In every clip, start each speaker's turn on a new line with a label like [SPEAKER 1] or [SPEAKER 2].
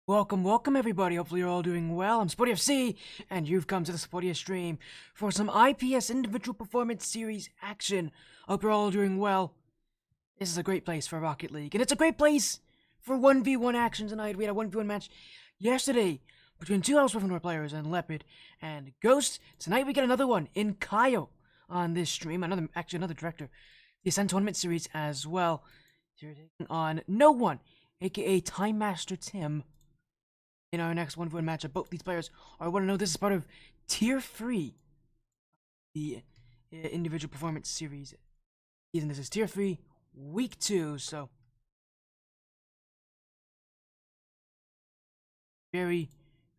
[SPEAKER 1] Welcome everybody, hopefully you're all doing well. I'm Sporty FC, and you've come to the Sporty stream for some IPS Individual Performance Series action. Hope you're all doing well. This is a great place for Rocket League, and it's a great place for 1v1 action tonight. We had a 1v1 match yesterday between two Wyffindor players and Leopard and Ghost. Tonight we get another one in Kyle on this stream, another director. The Ascent Tournament Series as well. You're taking on No One, aka Time Master Tim. In our next 1v1 matchup, both these players are 1-0. This is part of Tier 3, the Individual Performance Series. And this is Tier 3, Week 2, so very,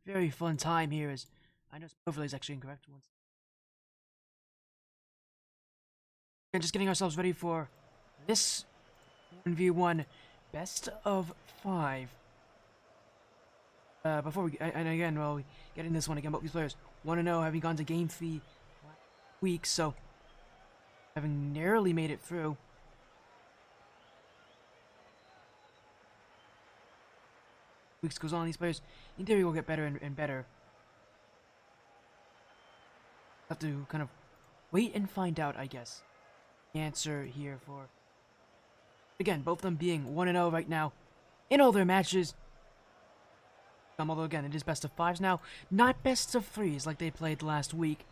[SPEAKER 1] very fun time here, as I know overlay is actually incorrect once. And just getting ourselves ready for this 1v1 best of 5. Before we, and again, well, we get in this one again, both these players 1-0, having gone to Game 3 last week, so having narrowly made it through. Weeks goes on, these players, in theory, will get better and better. Have to kind of wait and find out, I guess, the answer here for, again, both of them being 1-0 right now in all their matches. Although again, it is best of 5s now, not best of 3s like they played last week.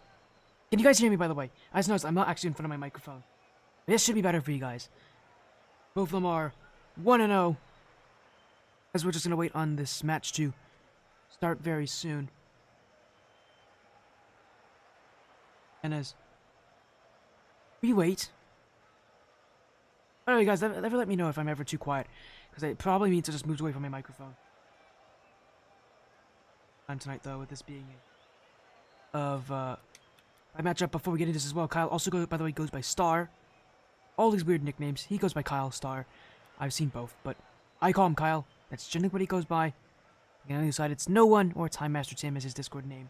[SPEAKER 1] Can you guys hear me, by the way? I just noticed I'm not actually in front of my microphone. This should be better for you guys. Both of them are 1-0, as we're just going to wait on this match to start very soon. And as we wait, by the way, guys, never let me know if I'm ever too quiet, because it probably means I just moved away from my microphone. Tonight, though, with this being a matchup. Before we get into this as well, Kyle also goes, by the way, goes by Star. All these weird nicknames. He goes by Kyle Star. I've seen both, but I call him Kyle. That's generally what he goes by. And on the other side, it's No One or Time Master Tim is his Discord name.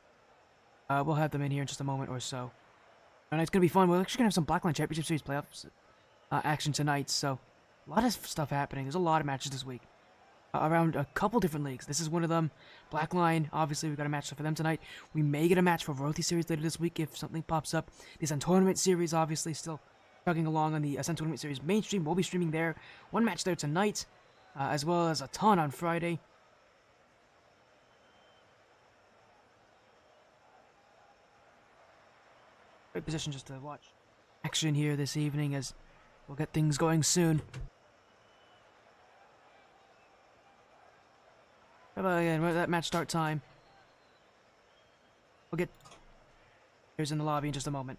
[SPEAKER 1] We'll have them in here in just a moment or so. And it's gonna be fun. We're actually gonna have some Blackline Championship Series playoffs action tonight. So a lot of stuff happening. There's a lot of matches this week. Around a couple different leagues. This is one of them. Blackline, obviously we've got a match for them tonight. We may get a match for Royalty Series later this week if something pops up. The Ascent Tournament Series, obviously, still chugging along on the Ascent Tournament Series mainstream. We'll be streaming there. One match there tonight, as well as a ton on Friday. Great position just to watch action here this evening, as we'll get things going soon. Again, that match start time. We'll get players in the lobby in just a moment.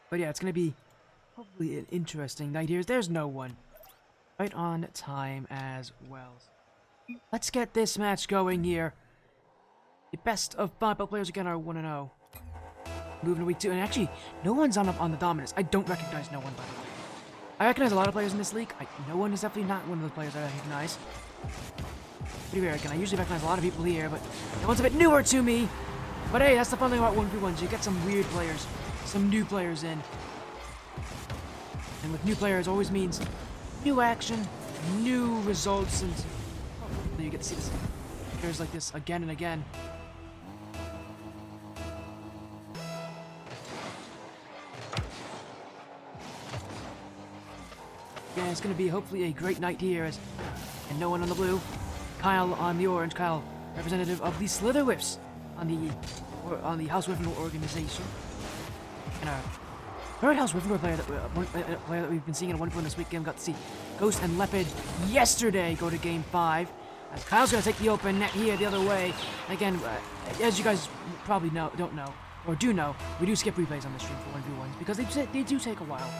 [SPEAKER 1] But yeah, it's gonna be hopefully an interesting night here. There's No One. Right on time as well. Let's get this match going here. The best of 5, both players again are 1-0. Moving to week 2, and actually, No One's on the dominance. I don't recognize No One, by the way. I recognize a lot of players in this league. No One is definitely not one of those players I recognize. Pretty rare, again. I usually recognize a lot of people here, but No One's a bit newer to me. But hey, that's the fun thing about 1v1s. You get some weird players, some new players in. And with new players always means new action, new results, and hopefully you get to see this players like this again and again. Yeah, it's going to be hopefully a great night here, and No One on the blue, Kyle on the orange. Kyle, representative of the Slither Whiffs on the House Wyffindor organization, and our third House Wyffindor player that we've been seeing in 1v1 this weekend. Got to see Ghost and Leopard yesterday go to Game 5. As Kyle's going to take the open net here the other way. Again, as you guys probably don't know, or do know, we do skip replays on this stream for 1v1s because they do take a while.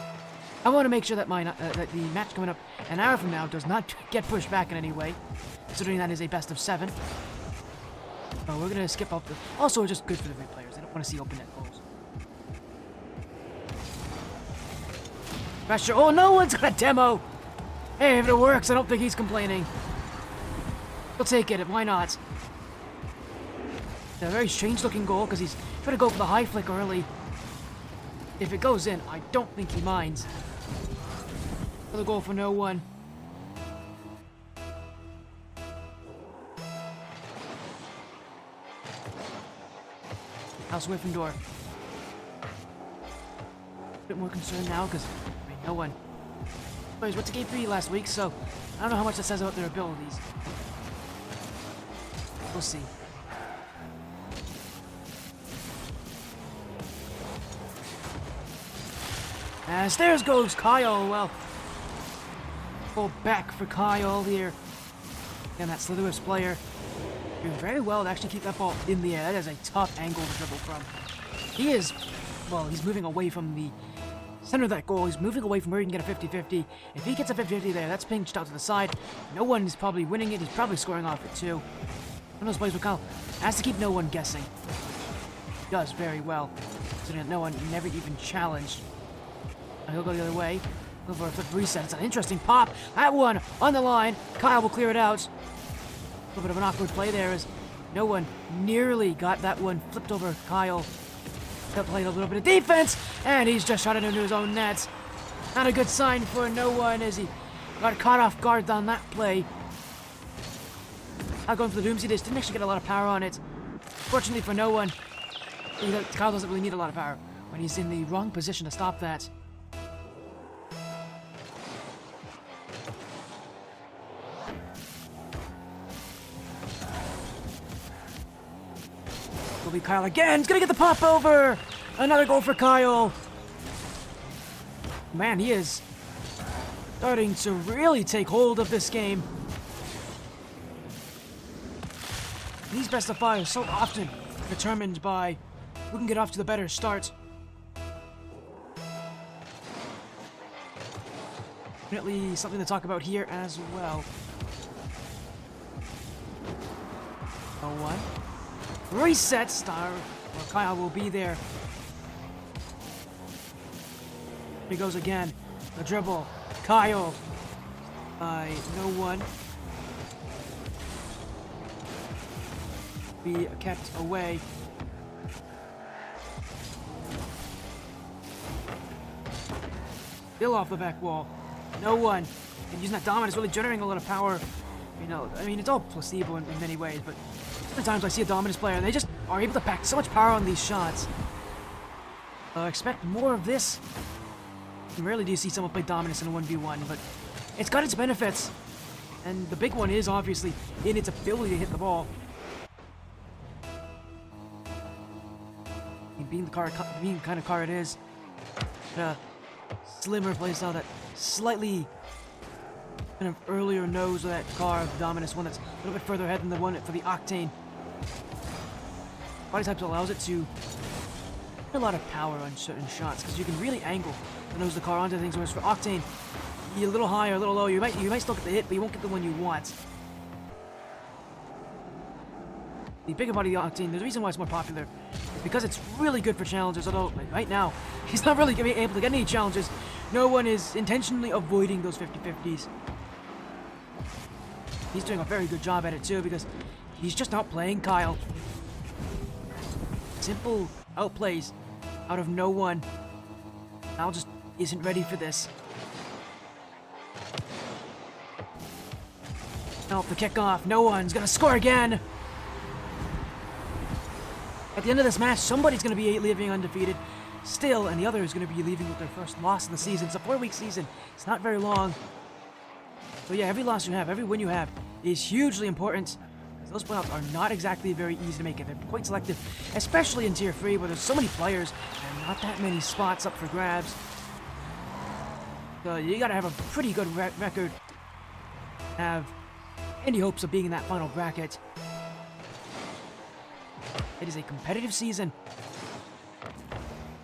[SPEAKER 1] I want to make sure that that the match coming up an hour from now does not get pushed back in any way, considering that is a best of 7. We're going to skip up the... Also, it's just good for the replayers. They don't want to see open net goals. Pressure. Oh, No One's got a demo! Hey, if it works, I don't think he's complaining. We'll take it. Why not? It's a very strange looking goal because he's trying to go for the high flick early. If it goes in, I don't think he minds. Another goal for no one. How's Wyffindor? A bit more concerned now because no one. Players went to game 3 last week, so I don't know how much that says about their abilities. We'll see. As there goes Kyle. Well, pull back for Kyle here. And that Slytherins player doing very well to actually keep that ball in the air. That is a tough angle to dribble from. He is, well, he's moving away from the center of that goal. He's moving away from where he can get a 50-50. If he gets a 50-50 there, that's pinched out to the side. No one is probably winning it. He's probably scoring off it too. One of those plays where Kyle has to keep no one guessing. He does very well, so that no one never even challenged. And he'll go the other way. Go for a flip reset. It's an interesting pop. That one on the line. Kyle will clear it out. A little bit of an awkward play there as no one nearly got that one flipped over Kyle. He'll play a little bit of defense, and he's just shot it into his own net. Not a good sign for no one as he got caught off guard on that play. Not going for the Doomsday Dish. Didn't actually get a lot of power on it. Fortunately for no one, Kyle doesn't really need a lot of power when he's in the wrong position to stop that. Will be Kyle again. He's gonna get the pop over. Another goal for Kyle. Man, he is starting to really take hold of this game. These best of 5 are so often determined by who can get off to the better start. Definitely something to talk about here as well. Oh, what? Reset star. Well, Kyle will be there. Here he goes again. The dribble. Kyle. By no one. Be kept away. Still off the back wall. No one. And using that dominance really generating a lot of power. You know, I mean, it's all placebo in many ways, but sometimes I see a dominance player and they just are able to pack so much power on these shots. Expect more of this. Rarely do you see someone play dominance in a 1v1, but it's got its benefits. And the big one is obviously in its ability to hit the ball. Being the kind of car it is, slimmer playstyle that slightly kind of earlier nose of that car, the Dominus one that's a little bit further ahead than the one for the Octane. Body types allows it to put a lot of power on certain shots because you can really angle the nose of the car onto things. Whereas for Octane, you're a little higher, a little lower. You might still get the hit, but you won't get the one you want. The bigger body of the Octane, the reason why it's more popular is because it's really good for challenges, although right now, he's not really able to get any challenges. No one is intentionally avoiding those 50-50s. He's doing a very good job at it too because he's just outplaying Kyle. Simple outplays out of no one. Kyle just isn't ready for this. Nope, the kickoff. No one's gonna score again. At the end of this match, somebody's going to be leaving undefeated still, and the other is going to be leaving with their first loss of the season. It's a 4-week season. It's not very long. So yeah, every loss you have, every win you have is hugely important. Those playoffs are not exactly very easy to make it. They're quite selective, especially in Tier 3 where there's so many players and not that many spots up for grabs. So you got to have a pretty good record. Have any hopes of being in that final bracket. It is a competitive season,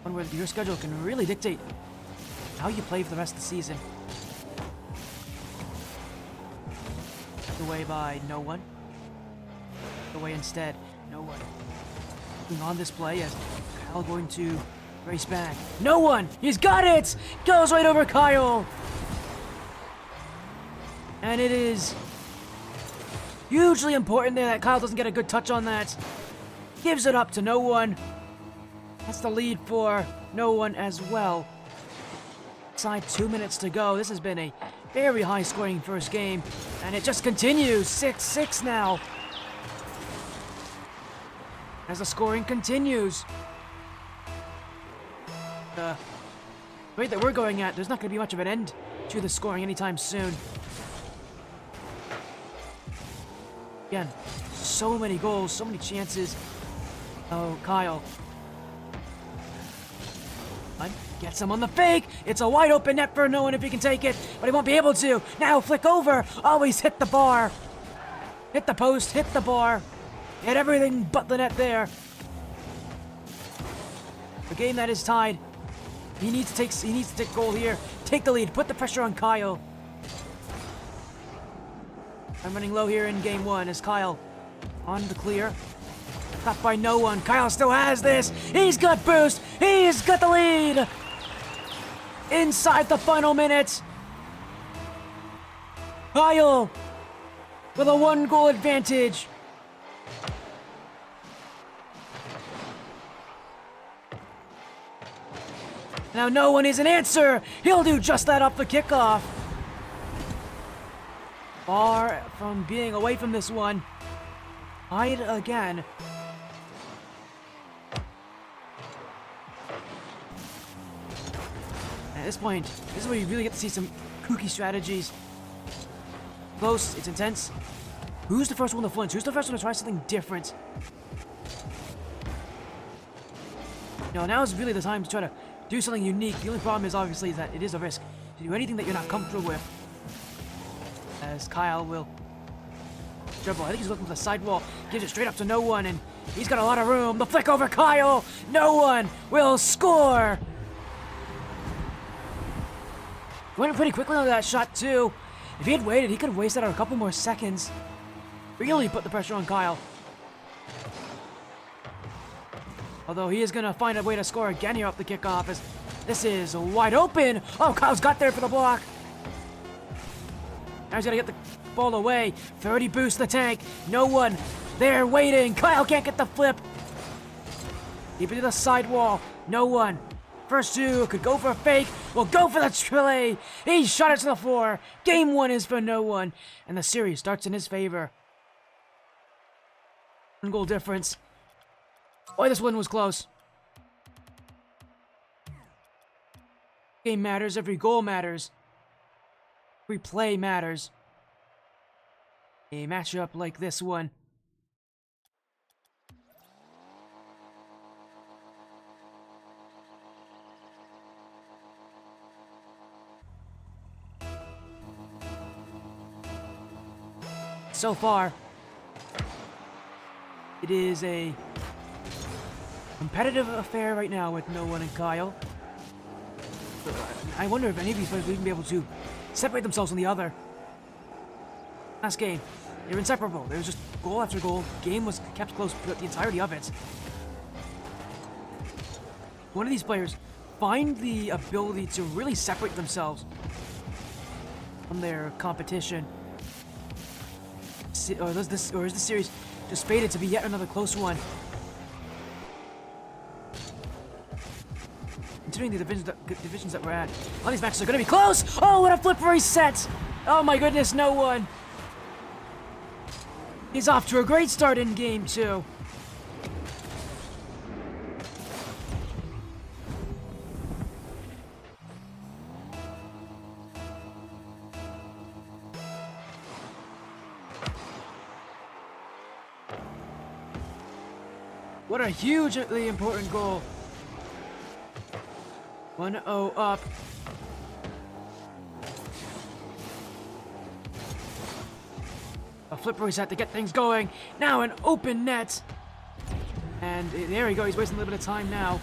[SPEAKER 1] one where your schedule can really dictate how you play for the rest of the season. Away by no one. Away instead, no one. Looking on this play as Kyle going to race back. No one! He's got it! Goes right over Kyle! And it is hugely important there that Kyle doesn't get a good touch on that. Gives it up to no one. That's the lead for no one as well. outside, 2 minutes to go. This has been a very high-scoring first game, and it just continues. 6-6 now. As the scoring continues. The rate that we're going at, there's not going to be much of an end to the scoring anytime soon. Again, so many goals, so many chances. Oh, Kyle. Gets him on the fake. It's a wide open net for no one if he can take it, but he won't be able to. Now flick over. Always hit the bar. Hit the post, hit the bar. Hit everything but the net there. A game that is tied. He needs to take goal here. Take the lead. Put the pressure on Kyle. I'm running low here in game one as Kyle on the clear. Caught by no one. Kyle still has this. He's got boost. He's got the lead. Inside the final minutes. Kyle with a 1-goal advantage. Now no one is an answer. He'll do just that off the kickoff. Far from being away from this one. Tied again. At this point, this is where you really get to see some kooky strategies. Close, it's intense. Who's the first one to flinch? Who's the first one to try something different? Now is really the time to try to do something unique. The only problem is obviously that it is a risk to do anything that you're not comfortable with. As Kyle will dribble. I think he's looking for the sidewall. Gives it straight up to no one, and he's got a lot of room. The flick over Kyle. No one will score. Went pretty quickly on that shot too. If he had waited, he could have wasted out a couple more seconds. Really put the pressure on Kyle. Although he is going to find a way to score again here off the kickoff as this is wide open. Oh, Kyle's got there for the block. Now he's got to get the ball away. 30 boost the tank. No one there waiting. Kyle can't get the flip. Deep into the sidewall. No one. First two could go for a fake. Will go for the trillet. He shot it to the floor. Game one is for no one. And the series starts in his favor. 1 goal difference. Boy, this one was close. Game matters. Every goal matters. Every play matters. A matchup like this one. So far, it is a competitive affair right now with no one and Kyle. I wonder if any of these players will even be able to separate themselves from the other. Last game, they were inseparable. There was just goal after goal. Game was kept close throughout the entirety of it. One of these players find the ability to really separate themselves from their competition. Or is this series just fated to be yet another close one? Considering the divisions that we're at, all these matches are going to be close. Oh, what a flip reset! Oh my goodness, no one. He's off to a great start in game two. What a hugely important goal. 1-0 up. A flip reset to get things going. Now an open net. And there we go. He's wasting a little bit of time now.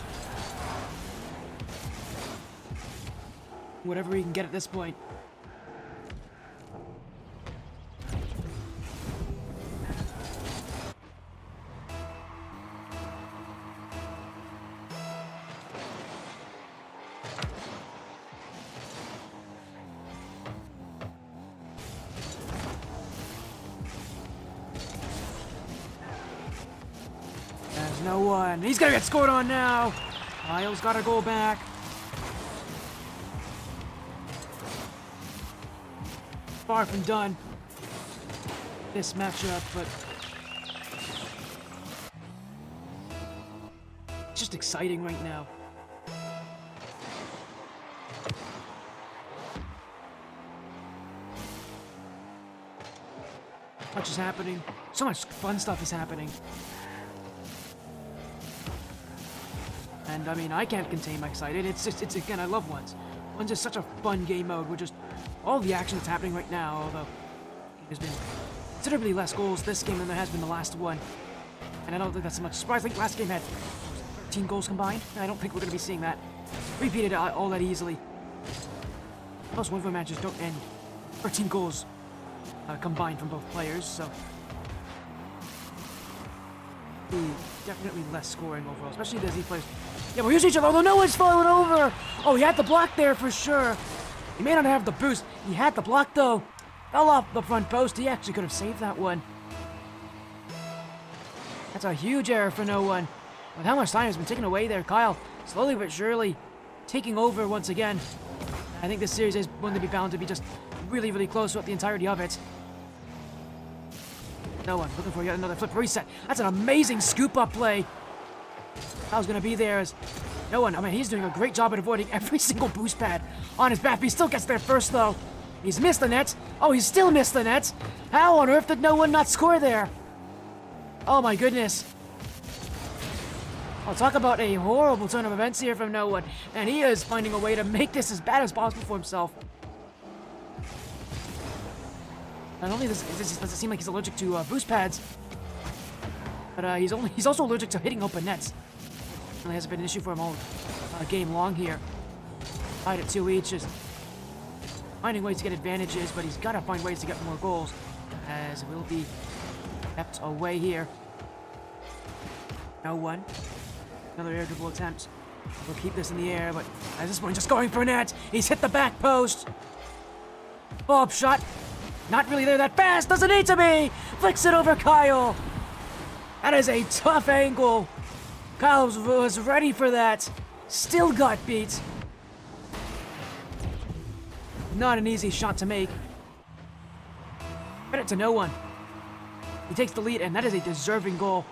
[SPEAKER 1] Whatever he can get at this point. No one. He's gonna get scored on now. Kyle's gotta go back. far from done. This matchup, but it's just exciting right now. Much is happening. So much fun stuff is happening. And I mean, I can't contain my excited. It's again, I love Ones. Ones is such a fun game mode where just all the action that's happening right now, although there's been considerably less goals this game than there has been the last one. And I don't think that's so much surprise. I think last game had 13 goals combined. I don't think we're going to be seeing that repeated all that easily. Most Wyffindor matches don't end 13 goals combined from both players, so definitely less scoring overall, especially as these players. Yeah, we're using each other, although no one's falling over. Oh, he had the block there for sure. He may not have the boost. He had the block though. Fell off the front post. He actually could have saved that one. That's a huge error for no one. With how much time has been taken away there, Kyle, slowly but surely, taking over once again. I think this series is going to be bound to be just really, really close throughout the entirety of it. No one looking for yet another flip reset. That's an amazing scoop-up play. Kyle's going to be there as no one. I mean, he's doing a great job at avoiding every single boost pad on his back. He still gets there first, though. He's missed the net. Oh, he's still missed the net. How on earth did no one not score there? Oh, my goodness. I'll talk about a horrible turn of events here from no one. And he is finding a way to make this as bad as possible for himself. Not only does it seem like he's allergic to boost pads, but he's also allergic to hitting open nets. Really hasn't been an issue for him all game long here. 5 at 2 each, is finding ways to get advantages, but he's got to find ways to get more goals, as will be kept away here. No one. Another air dribble attempt. We'll keep this in the air, but at this point, just going for net. He's hit the back post. Bob shot. Not really there that fast. Doesn't need to be. Flicks it over Kyle. That is a tough angle. Kyle was ready for that. Still got beat. Not an easy shot to make. Credit to no one. He takes the lead, and that is a deserving goal.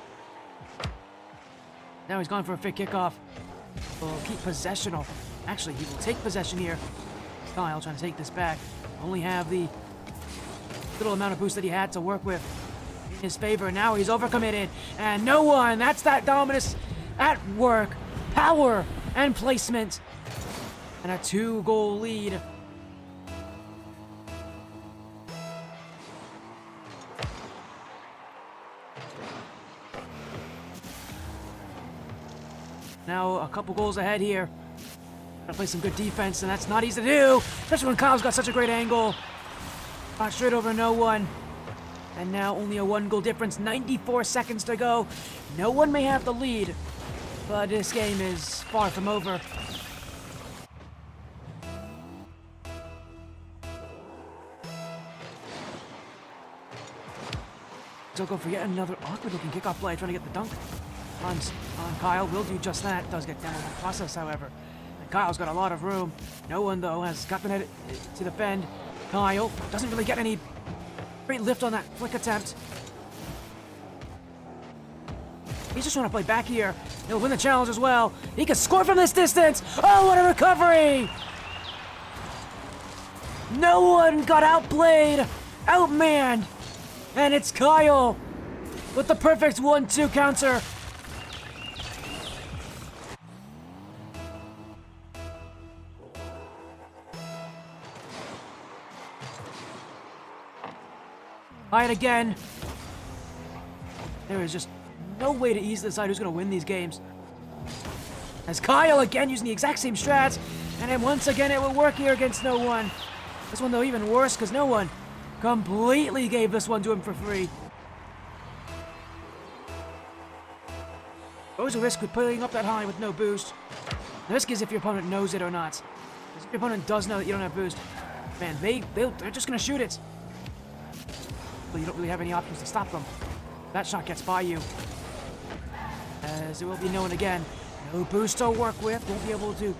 [SPEAKER 1] Now he's gone for a fake kickoff. Will keep possession. Actually, he will take possession here. Kyle trying to take this back. Only have the little amount of boost that he had to work with in his favor. Now he's overcommitted, and no one. That's that dominance at work. Power and placement. And a 2-goal lead. Now a couple goals ahead here. Gotta play some good defense, and that's not easy to do, especially when Kyle's got such a great angle. Straight over no one. And now only a 1-goal difference. 94 seconds to go. No one may have the lead, but this game is far from over. So go for yet another awkward-looking kickoff play, trying to get the dunk on Kyle. Will do just that. Does get down in the process, however. And Kyle's got a lot of room. No one, though, has got the net to defend. Kyle doesn't really get any great lift on that flick attempt. He's just trying to play back here. He'll win the challenge as well. He can score from this distance. Oh, what a recovery! No one got outplayed, outmanned, and it's Kyle with the perfect 1-2 counter. Fight again. There is just no way to easily decide who's going to win these games. As Kyle again using the exact same strats, and then once again it will work here against no one. This one though even worse because no one completely gave this one to him for free. Always a risk with putting up that high with no boost. The risk is if your opponent knows it or not. Because if your opponent does know that you don't have boost, man, they're just going to shoot it. But you don't really have any options to stop them. That shot gets by you. As there will be no one again. No boost to work with. Won't be able to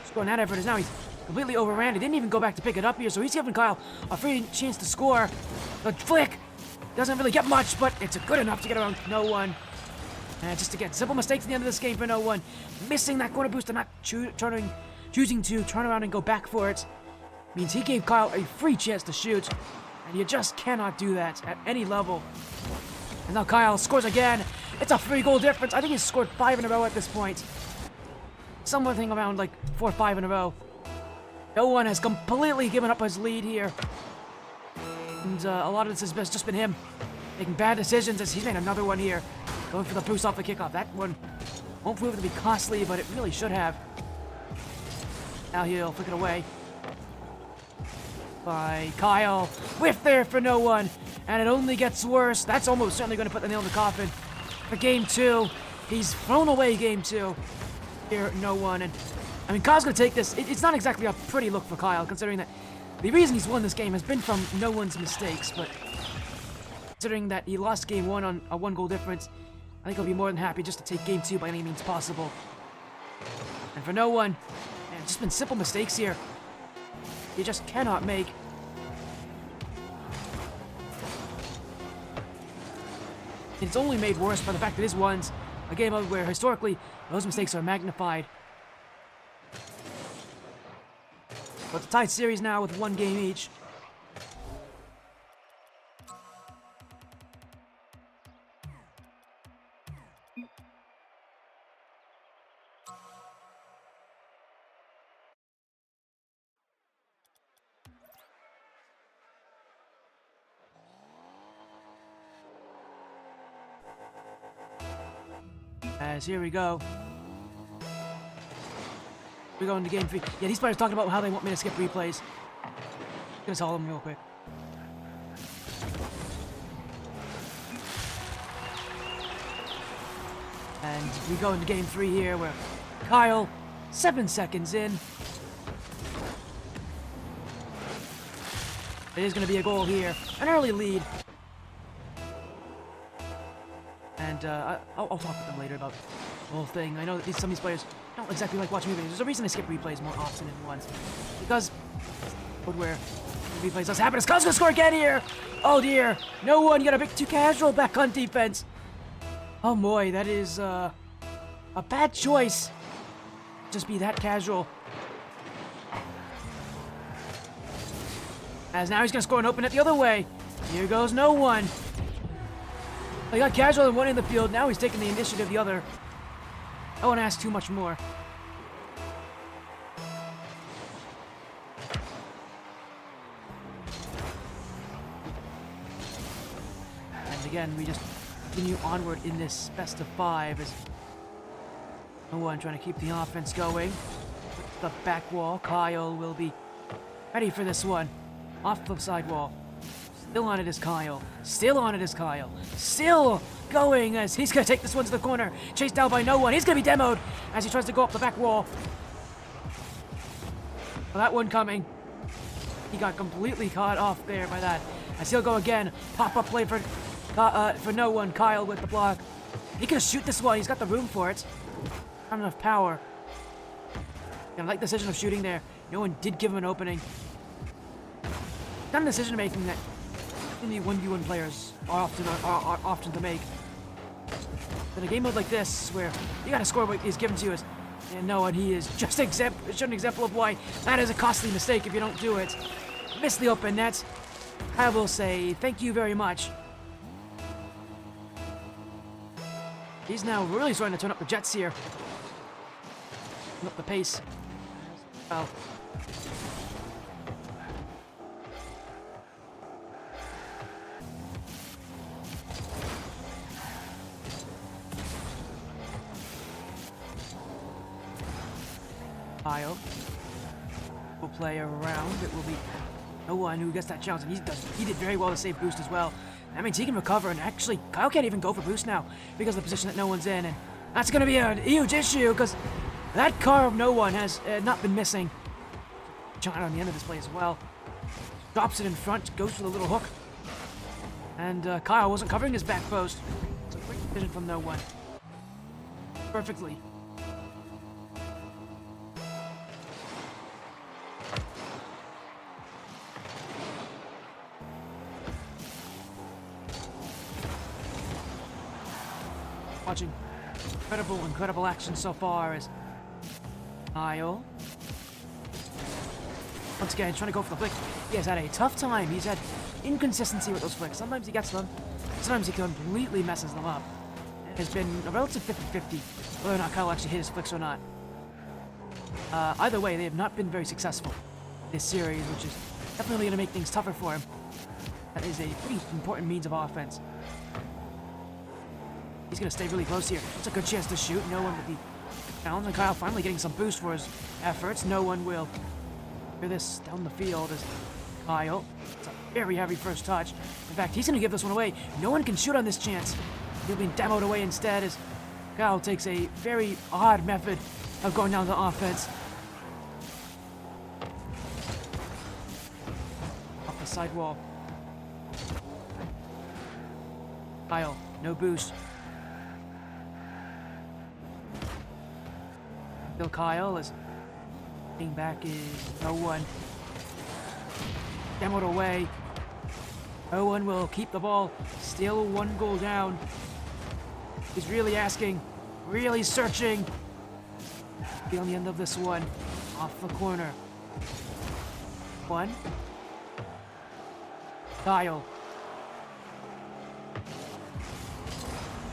[SPEAKER 1] score in that effort as now he's completely overran. He didn't even go back to pick it up here, so he's giving Kyle a free chance to score. The flick doesn't really get much, but it's good enough to get around no one. And just again, simple mistakes at the end of this game for no one. Missing that corner boost and not choosing to turn around and go back for it means he gave Kyle a free chance to shoot, and you just cannot do that at any level. And now Kyle scores again. It's a 3-goal difference. I think he's scored 5 in a row at this point. Something around like 4 or 5 in a row. No one has completely given up his lead here. And a lot of this has just been him making bad decisions as he's made another one here. Going for the boost off the kickoff. That one won't prove to be costly, but it really should have. Now he'll flick it away. By Kyle. Whiff there for no one. And it only gets worse. That's almost certainly going to put the nail in the coffin for game 2. He's thrown away game 2. Here, no one. And I mean, Kyle's going to take this. It's not exactly a pretty look for Kyle, considering that the reason he's won this game has been from no one's mistakes. But considering that he lost game 1 on a 1-goal difference, I think he'll be more than happy just to take game 2 by any means possible. And for no one, man, just been simple mistakes here. You just cannot make. It's only made worse by the fact that this one's a game where historically those mistakes are magnified. But it's a tied series now with 1 game each. As here we go. We go into game 3. Yeah, these players talking about how they want me to skip replays. Gonna tell them real quick. And we go into game 3 here where Kyle, 7 seconds in. It is going to be a goal here. An early lead. And I'll talk with them later about the whole thing. I know that some of these players don't exactly like watching movies. There's a reason I skip replays more often than once. Because where replays does happen. Kyle's going to score again here. Oh dear. No one. You got a bit too casual back on defense. Oh boy, that is a bad choice. Just be that casual. As now he's going to score and open it the other way. Here goes no one. He got casual and one in the field. Now he's taking the initiative the other. I won't ask too much more. And again, we just continue onward in this best of 5 as no one trying to keep the offense going. The back wall. Kyle will be ready for this one. Off the side wall. Still on it is Kyle. Still on it is Kyle. Still going as he's going to take this one to the corner. Chased down by no one. He's going to be demoed as he tries to go up the back wall. Well, that one coming. He got completely caught off there by that. As he'll go again. Pop-up play for no one. Kyle with the block. He can shoot this one. He's got the room for it. Not enough power. I like the decision of shooting there. No one did give him an opening. Kind of decision making that only 1v1 players are often to make. In a game mode like this, where you gotta score what is given to you, and no one, he is just an example of why that is a costly mistake if you don't do it. Miss the open net. I will say thank you very much. He's now really starting to turn up the jets here. Turn up the pace. Well. Kyle will play around. It will be no one who gets that chance, and he did very well to save boost as well. That means he can recover, and actually Kyle can't even go for boost now because of the position that no one's in, and that's going to be a huge issue because that car of no one has not been missing. John on the end of this play as well. Drops it in front, goes for the little hook, and Kyle wasn't covering his back post. It's a great decision from no one. Perfectly. watching incredible action so far as Kyle. Once again, trying to go for the flick. He has had a tough time. He's had inconsistency with those flicks. Sometimes he gets them, sometimes he completely messes them up. It has been a relative 50-50 whether or not Kyle actually hit his flicks or not. Either way, they have not been very successful this series, which is definitely going to make things tougher for him. That is a pretty important means of offense. He's going to stay really close here. It's a good chance to shoot. No one will be challenged. And Kyle finally getting some boost for his efforts. No one will hear this down the field as Kyle. It's a very heavy first touch. In fact, he's going to give this one away. No one can shoot on this chance. He'll be demoed away instead as Kyle takes a very odd method of going down to offense. Off the sidewall. Kyle, no boost. Still Kyle is getting back is no one. Demoed away. No one will keep the ball. Still 1 goal down. He's really asking, really searching. Be on the end of this one. Off the corner. 1. Kyle.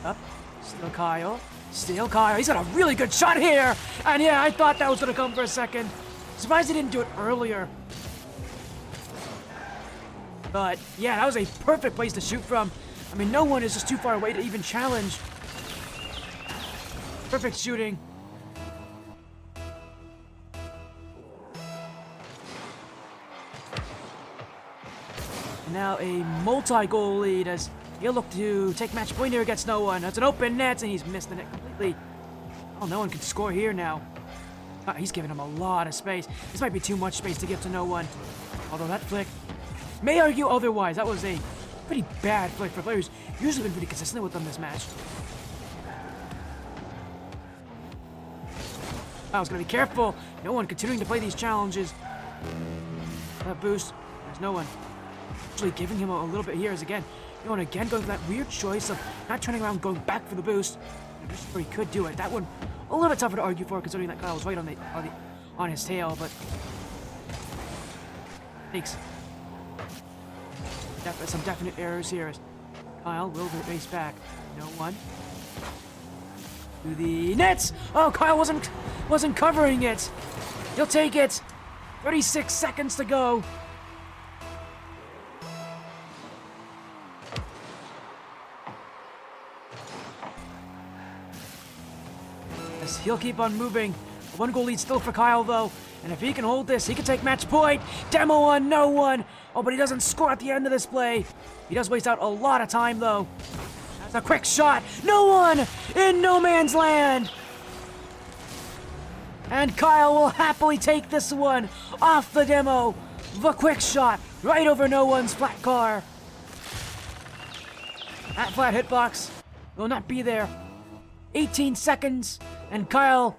[SPEAKER 1] Up. Still Kyle. Still Kyle. He's got a really good shot here. And yeah, I thought that was going to come for a second. Surprised he didn't do it earlier. But yeah, that was a perfect place to shoot from. I mean, no one is just too far away to even challenge. Perfect shooting. And now a multi-goal lead as he'll look to take match point here against no one. That's an open net, and he's missed the net completely. Oh, no one can score here now. He's giving him a lot of space. This might be too much space to give to no one. Although that flick may argue otherwise. That was a pretty bad flick for players. Usually been pretty consistent with them this match. I was going to be careful. No one continuing to play these challenges. That boost. There's no one. Actually giving him a little bit here is again. No one again going for that weird choice of not turning around, going back for the boost. Where he could do it. That one a little bit tougher to argue for, considering that Kyle was right on his tail, but takes some definite errors here. Kyle will race back. No one. To the nets! Oh, Kyle wasn't covering it. He'll take it. 36 seconds to go. As he'll keep on moving. 1 goal lead still for Kyle, though. And if he can hold this, he can take match point. Demo on no one. Oh, but he doesn't score at the end of this play. He does waste out a lot of time, though. That's a quick shot. No one in no man's land. And Kyle will happily take this one off the demo. The quick shot right over no one's flat car. That flat hitbox will not be there. 18 seconds. And Kyle,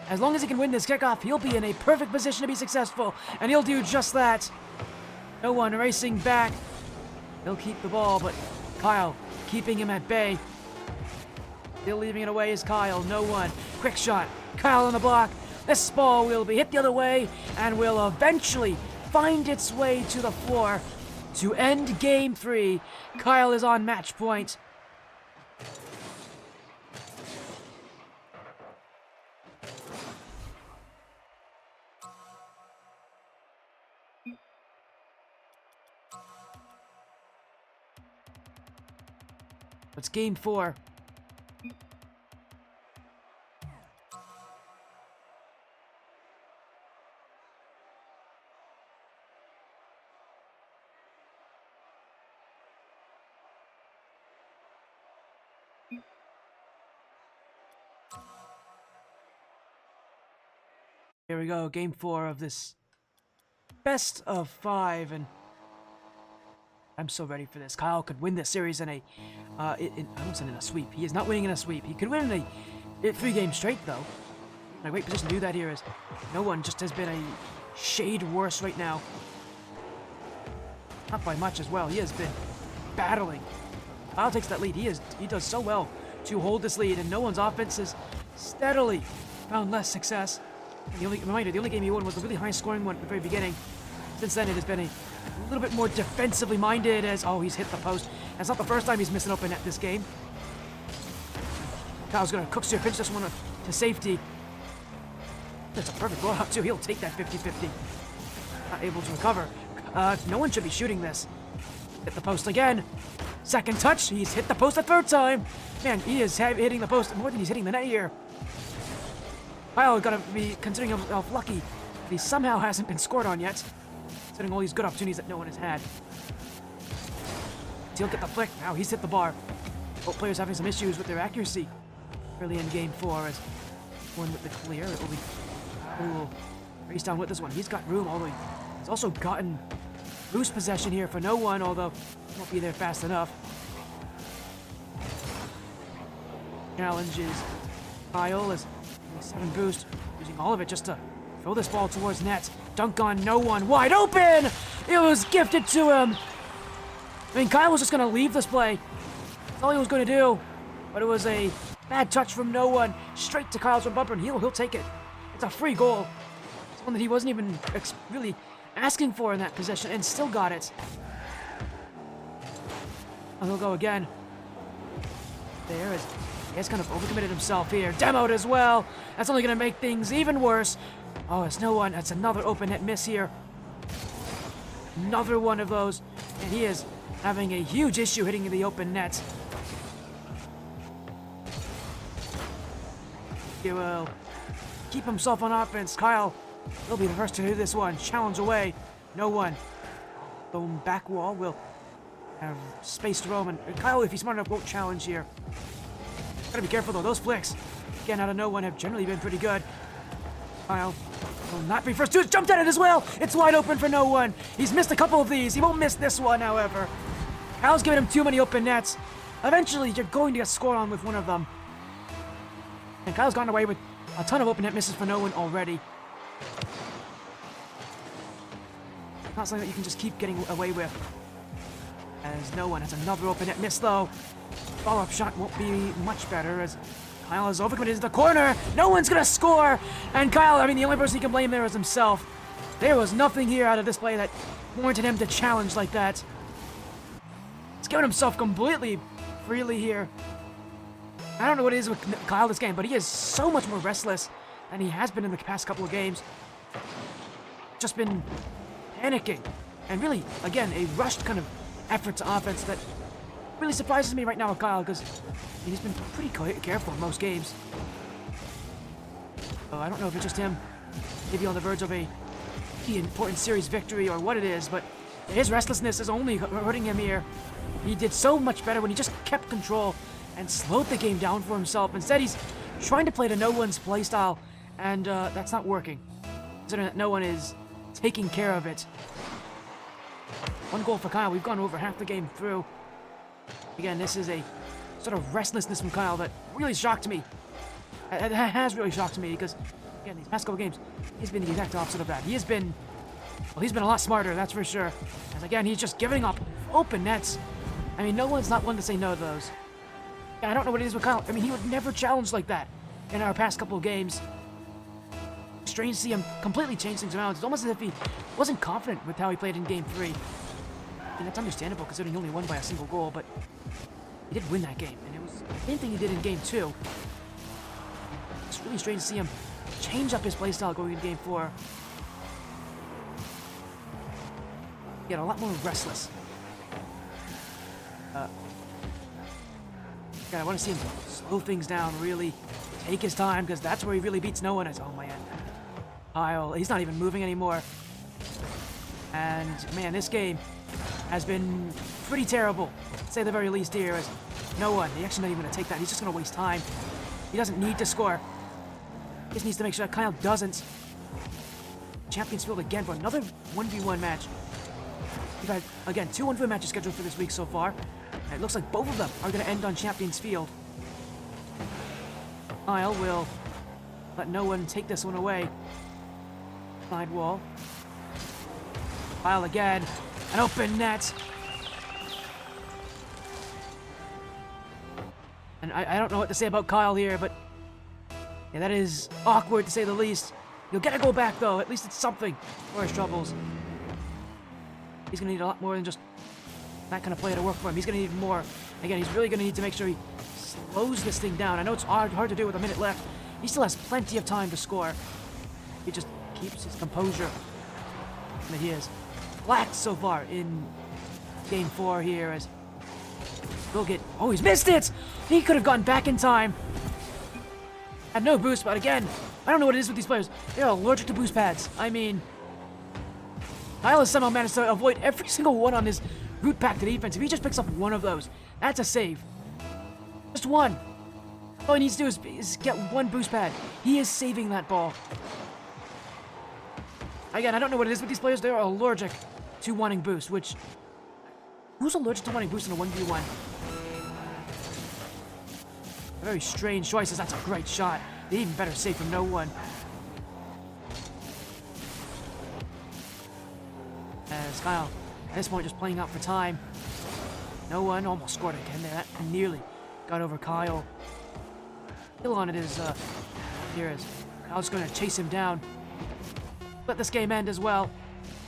[SPEAKER 1] as long as he can win this kickoff, he'll be in a perfect position to be successful. And he'll do just that. No one racing back. He'll keep the ball, but Kyle keeping him at bay. Still leaving it away is Kyle. No one. Quick shot. Kyle on the block. This ball will be hit the other way and will eventually find its way to the floor to end Game 3. Kyle is on match point. It's Game 4. Here we go, Game 4 of this best of 5, and I'm so ready for this. Kyle could win this series in a, I almost said in a sweep. He is not winning in a sweep. He could win in a 3 games straight, though. In a great position to do that here is no one just has been a shade worse right now. Not by much as well. He has been battling. Kyle takes that lead. He does so well to hold this lead, and no one's offense has steadily found less success. And the only game he won was the really high-scoring one at the very beginning. Since then, it has been a little bit more defensively minded as, oh, he's hit the post. That's not the first time he's missed an open net this game. Kyle's going to cook pinch this one to safety. That's a perfect blowout, too. He'll take that 50-50. Not able to recover. No one should be shooting this. Hit the post again. Second touch. He's hit the post a third time. Man, he is hitting the post more than he's hitting the net here. Kyle got to be considering himself lucky that he somehow hasn't been scored on yet, considering all these good opportunities that no one has had. He'll get the flick. Now he's hit the bar. Both players having some issues with their accuracy early in game 4 as one with the clear. It will be who will race down with this one. He's got room all the way. He's also gotten boost possession here for no one, although he won't be there fast enough. Challenges Kyle as 7 boost, using all of it just to throw this ball towards net. Dunk on no one, wide open! It was gifted to him! I mean, Kyle was just going to leave this play. That's all he was going to do. But it was a bad touch from no one, straight to Kyle's bumper, and he'll take it. It's a free goal. It's one that he wasn't even really asking for in that possession, and still got it. And he'll go again. There is. He has kind of overcommitted himself here. Demoed as well. That's only going to make things even worse. Oh, it's no one. That's another open net miss here. Another one of those. And he is having a huge issue hitting the open net. He will keep himself on offense. Kyle will be the first to do this one. Challenge away. No one. Boom, back wall will have space to roam. And Kyle, if he's smart enough, won't challenge here. Gotta be careful though. Those flicks, again, out of no one, have generally been pretty good. Kyle will not be first to it. Jumped at it as well. It's wide open for no one. He's missed a couple of these. He won't miss this one, however. Kyle's giving him too many open nets. Eventually, you're going to get scored on with one of them. And Kyle's gone away with a ton of open net misses for no one already. Not something that you can just keep getting away with. As no one has another open net miss, though. Follow-up shot won't be much better as Kyle is overcommitted into the corner. No one's gonna score! And Kyle, I mean, the only person he can blame there is himself. There was nothing here out of this play that warranted him to challenge like that. He's giving himself completely freely here. I don't know what it is with Kyle this game, but he is so much more restless than he has been in the past couple of games. Just been panicking. And really, again, a rushed kind of effort to offense that really surprises me right now with Kyle, because he's been pretty careful in most games. I don't know if it's just him maybe on the verge of a key important series victory or what it is, but his restlessness is only hurting him here. He did so much better when he just kept control and slowed the game down for himself. Instead, he's trying to play to no one's play style, and that's not working, considering that no one is taking care of it. One goal for Kyle. We've gone over half the game through. Again, this is a sort of restlessness from Kyle that really shocked me. It has really shocked me because, again, these past couple games, he's been the exact opposite of that. He's been a lot smarter, that's for sure. As again, he's just giving up open nets. I mean, no one's not one to say no to those. I don't know what it is with Kyle. I mean, he would never challenge like that in our past couple of games. Strange to see him completely change things around. It's almost as if he wasn't confident with how he played in Game 3. And that's understandable considering he only won by a single goal, but he did win that game, and it was the same thing he did in Game 2. It's really strange to see him change up his playstyle going into Game 4. He got a lot more restless. I want to see him slow things down, really take his time, because that's where he really beats no one. Oh man, Kyle, he's not even moving anymore. And man, this game has been pretty terrible, to say the very least here, as no one, he's actually not even going to take that. He's just going to waste time. He doesn't need to score. He just needs to make sure that Kyle doesn't. Champions Field again for another 1v1 match. We've had, again, 2 1v1 matches scheduled for this week so far. And it looks like both of them are going to end on Champions Field. Kyle will let no one take this one away. Side wall. Kyle again. An open net. And I don't know what to say about Kyle here, but yeah, that is awkward to say the least. You'll get a go back though. At least it's something for his troubles. He's gonna need a lot more than just that kind of play to work for him. He's gonna need more. Again, he's really gonna need to make sure he slows this thing down. I know it's hard to do with a minute left. He still has plenty of time to score. He just keeps his composure. And he is flat so far in game 4 here as we'll get. Oh, he's missed it! He could have gotten back in time. Had no boost, but again, I don't know what it is with these players. They're allergic to boost pads. I mean, Kyle has somehow managed to avoid every single one on his route back to defense. If he just picks up one of those, that's a save. Just one. All he needs to do is get one boost pad. He is saving that ball. Again, I don't know what it is with these players. They're allergic to wanting boost, which... Who's allergic to wanting boost in a 1v1? A very strange choices. That's a great shot. The even better save from no one. As Kyle, at this point, just playing out for time. No one almost scored again there. That nearly got over Kyle. Still on it is, here is Kyle's going to chase him down. Let this game end as well.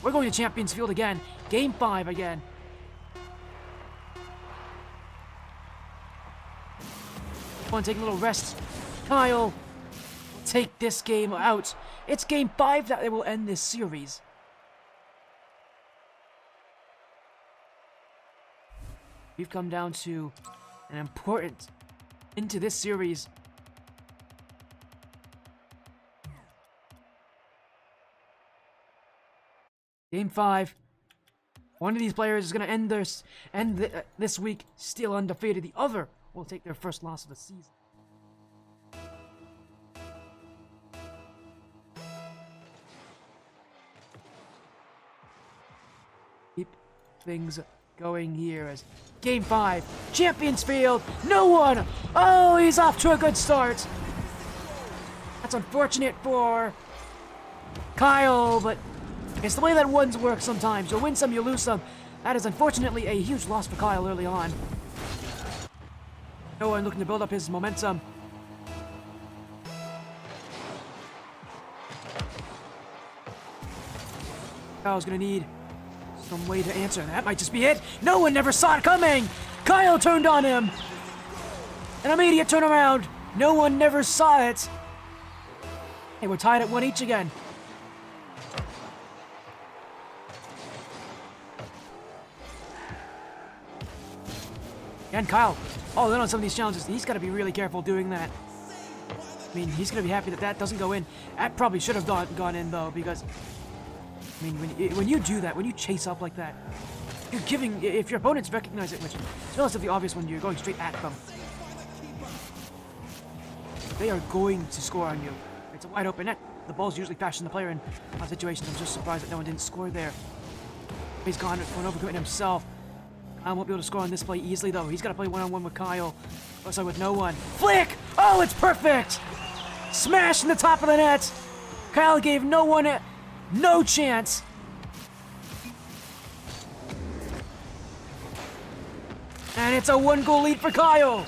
[SPEAKER 1] We're going to Champions Field again. Game 5 again. Want to take a little rest. Kyle will take this game out. It's game 5 that will end this series. We've come down to an important into this series. Game 5. One of these players is going to end this week still undefeated. The other will take their first loss of the season. Keep things going here as Game 5, Champions Field, no one! Oh, he's off to a good start. That's unfortunate for Kyle, but it's the way that ones work sometimes. You'll win some, you lose some. That is unfortunately a huge loss for Kyle early on. No one looking to build up his momentum. Kyle's gonna need some way to answer. That might just be it. No one never saw it coming. Kyle turned on him. An immediate turnaround. No one never saw it. Hey, we're tied at 1 each again. And Kyle, all in on some of these challenges. He's got to be really careful doing that. I mean, he's going to be happy that that doesn't go in. That probably should have gone in, though, because... I mean, when you do that, when you chase up like that, you're giving... If your opponents recognize it, which is relatively obvious when you're going straight at them, they are going to score on you. It's a wide open net. The ball's usually fashioned the player in situations. I'm just surprised that no one didn't score there. He's gone overcommitting himself. I won't be able to score on this play easily, though. He's got to play one-on-one with Kyle. Oh, sorry, with no one. Flick! Oh, it's perfect! Smash in the top of the net! Kyle gave no one no chance. And it's a 1-goal lead for Kyle.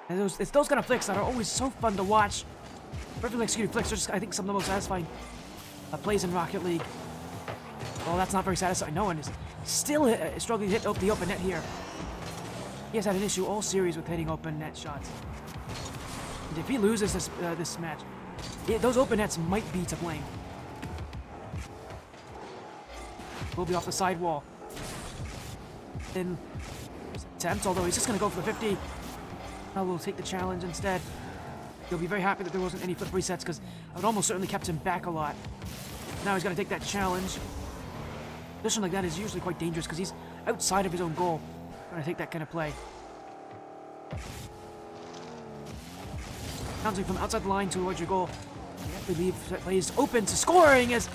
[SPEAKER 1] And it's those kind of flicks that are always so fun to watch. Perfectly executed flicks are just, I think, some of the most satisfying plays in Rocket League. Well, that's not very satisfying. No one is still struggling to hit the open net here. He has had an issue all series with hitting open net shots. And if he loses this match, those open nets might be to blame. Will be off the sidewall. In attempt, although he's just going to go for the 50. Now we'll take the challenge instead. He'll be very happy that there wasn't any flip resets because I would almost certainly kept him back a lot. Now he's going to take that challenge. A position like that is usually quite dangerous because he's outside of his own goal. Going to take that kind of play. Bouncing from outside the line towards your goal. You have to leave that plays open to scoring as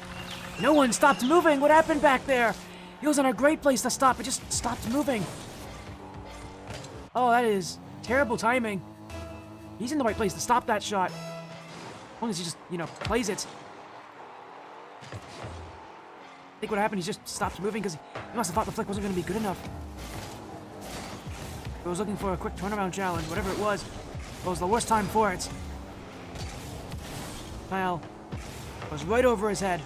[SPEAKER 1] no one stopped moving. What happened back there? He was in a great place to stop. It just stopped moving. Oh, that is terrible timing. He's in the right place to stop that shot. long as he just, plays it. I think what happened, he just stopped moving because he must have thought the flick wasn't going to be good enough. He was looking for a quick turnaround challenge, whatever it was the worst time for it. Kyle was right over his head.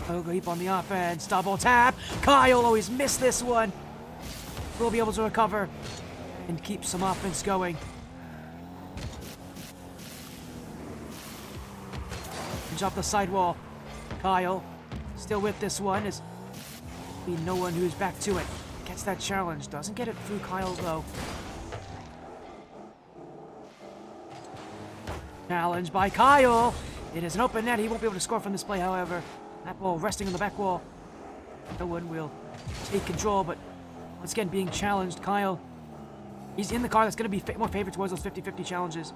[SPEAKER 1] Leap on the offense, double tap. Kyle always missed this one. Will be able to recover and keep some offense going. Comes off the sidewall. Kyle still with this one. Is be no one who's back to it. Gets that challenge. Doesn't get it through Kyle though. Challenge by Kyle. It is an open net. He won't be able to score from this play, however. That ball resting on the back wall. No one will take control, but once again being challenged. Kyle, he's in the car that's going to be more favored towards those 50-50 challenges.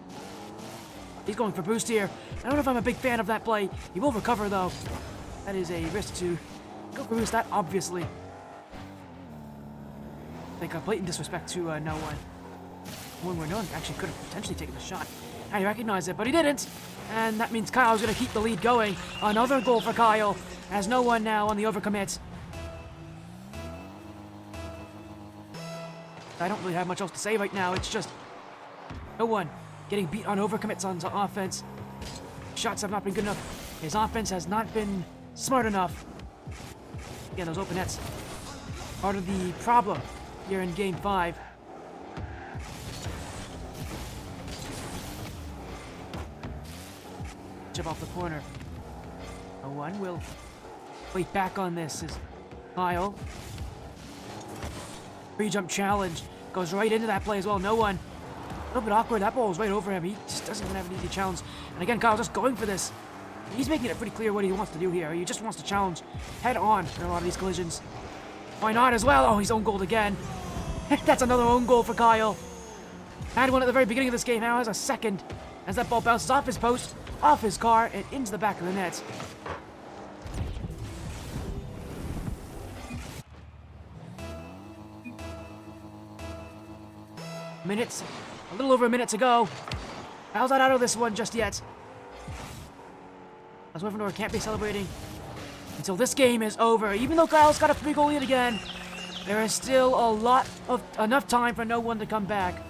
[SPEAKER 1] He's going for boost here. I don't know if I'm a big fan of that play. He will recover, though. That is a risk to go for boost that, obviously. They got blatant disrespect to no one. One where no one actually could have potentially taken the shot. And he recognized it, but he didn't. And that means Kyle's going to keep the lead going. Another goal for Kyle, as no one now on the overcommit. I don't really have much else to say right now. It's just no one getting beat on overcommits on offense. Shots have not been good enough. His offense has not been smart enough. Again, those open nets, part of the problem here in Game 5. Chip off the corner. No one will wait back on this. Is Kyle. Free jump challenge goes right into that play as well. No one. A little bit awkward. That ball was right over him. He just doesn't even have an easy challenge. And again, Kyle just going for this. He's making it pretty clear what he wants to do here. He just wants to challenge head on in a lot of these collisions. Why not as well? Oh, he's own goaled again. That's another own goal for Kyle. Had one at the very beginning of this game. Now has a second as that ball bounces off his post, off his car, and into the back of the net. Minutes, a little over a minute to go. Kyle's not out of this one just yet. As Wyffindor can't be celebrating until this game is over. Even though Kyle's got a 3-goal lead again, there is still enough time for no one to come back.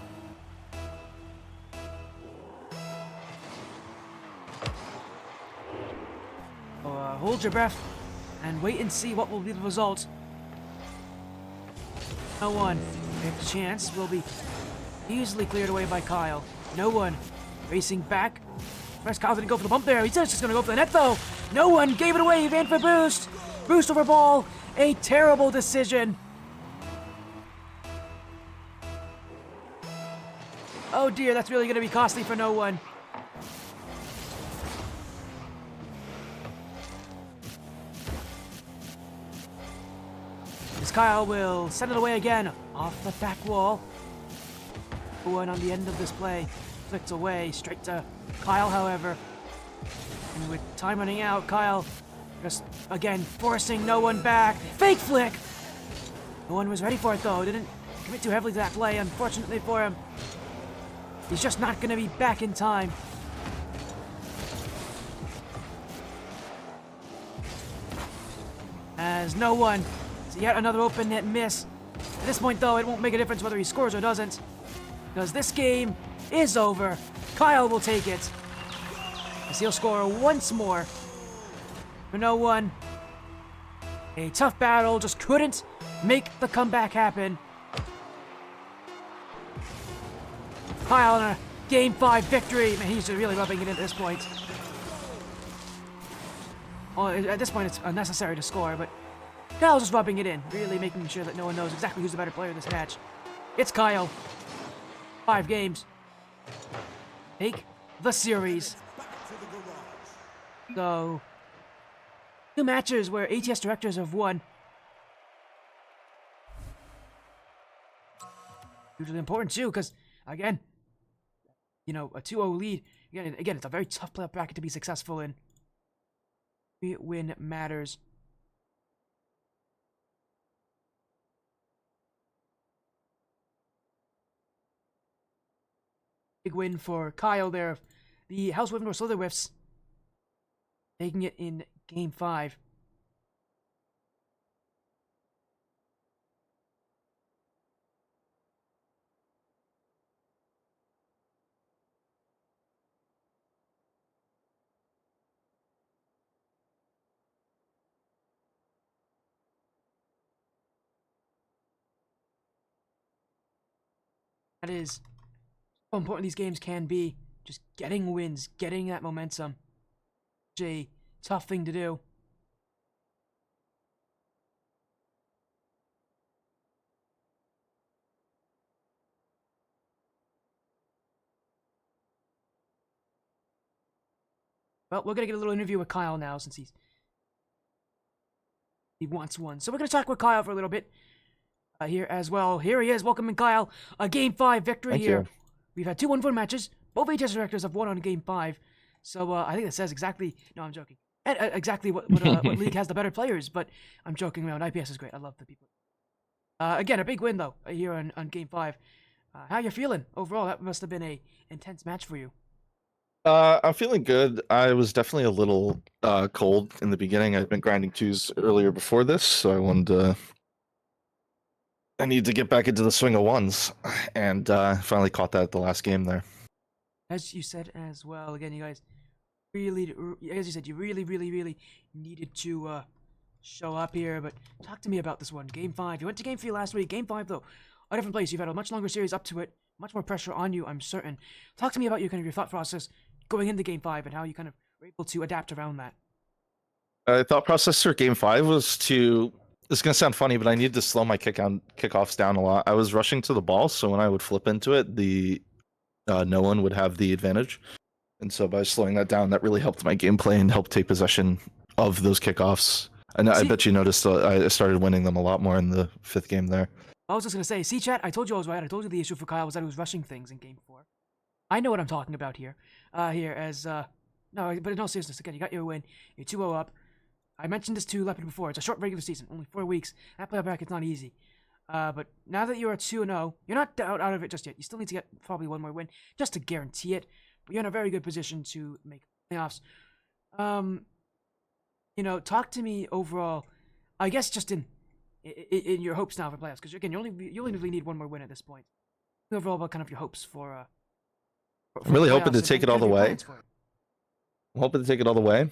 [SPEAKER 1] So, hold your breath and wait and see what will be the result. No one, if chance, will be easily cleared away by Kyle. No one racing back. First, Kyle didn't go for the bump there. He's just going to go for the net, though. No one gave it away. He ran for boost. Boost over ball. A terrible decision. Oh dear, that's really going to be costly for no one. As Kyle will send it away again off the back wall. One on the end of this play flicked away straight to Kyle, however. And with time running out, Kyle just again forcing no one back. Fake flick! No one was ready for it though. Didn't commit too heavily to that play, unfortunately for him. He's just not going to be back in time. As no one. So yet another open net miss. At this point though, it won't make a difference whether he scores or doesn't, because this game is over. Kyle will take it, as he'll score once more for no one. A tough battle, just couldn't make the comeback happen. Kyle in a Game 5 victory. Man, he's really rubbing it in at this point. Well, at this point, it's unnecessary to score, but Kyle's just rubbing it in, really making sure that no one knows exactly who's the better player in this match. It's Kyle. 5 games. Take the series. So, 2 matches where ATS directors have won. Hugely important too, because again, a 2-0 lead. Again, it's a very tough playoff bracket to be successful in. Every win matters. Big win for Kyle there. the House Wyffindor Slitherwifts taking it in Game 5. That is how important these games can be. Just getting wins, getting that momentum. Such a tough thing to do. Well, we're gonna get a little interview with Kyle now since he wants one. So we're gonna talk with Kyle for a little bit here as well. Here he is. Welcome in, Kyle. A Game 5 victory
[SPEAKER 2] Thank
[SPEAKER 1] here.
[SPEAKER 2] you.
[SPEAKER 1] We've had 2 1-4 matches. Both ATS directors have won on Game 5. So I think that says exactly. No, I'm joking. Exactly what league has the better players. But I'm joking around. IPS is great. I love the people. Again, a big win though here on Game 5. How you feeling overall? That must have been a intense match for you.
[SPEAKER 2] I'm feeling good. I was definitely a little cold in the beginning. I've been grinding twos earlier before this, so I need to get back into the swing of ones, and finally caught that at the last game there.
[SPEAKER 1] As you said as well, again, you guys really, as you said, you really needed to show up here. But talk to me about this one, Game 5. You went to Game 3 last week. Game 5 though, a different place. You've had a much longer series up to it, much more pressure on you, I'm certain. Talk to me about your thought process going into Game 5 and how you kind of were able to adapt around that.
[SPEAKER 2] Thought process for game 5 was to. This is gonna sound funny, but I needed to slow my kickoffs down a lot. I was rushing to the ball, so when I would flip into it, no one would have the advantage, and so by slowing that down, that really helped my gameplay and helped take possession of those kickoffs. And I bet you noticed I started winning them a lot more in the 5th game there.
[SPEAKER 1] I was just gonna say, see, chat. I told you I was right. I told you the issue for Kyle was that he was rushing things in Game 4. I know what I'm talking about here. No, but in all seriousness, again, you got your win. You're 2-0 up. I mentioned this to Leopard before. It's a short regular season, only 4 weeks. That playoff bracket's not easy. But now that you're at 2-0, you're not out of it just yet. You still need to get probably one more win just to guarantee it. But you're in a very good position to make playoffs. Talk to me overall. I guess just in your hopes now for playoffs, because again, you only really need one more win at this point. Overall, about kind of your hopes for
[SPEAKER 2] I'm really hoping to take it all the way. I'm hoping to take it all the way.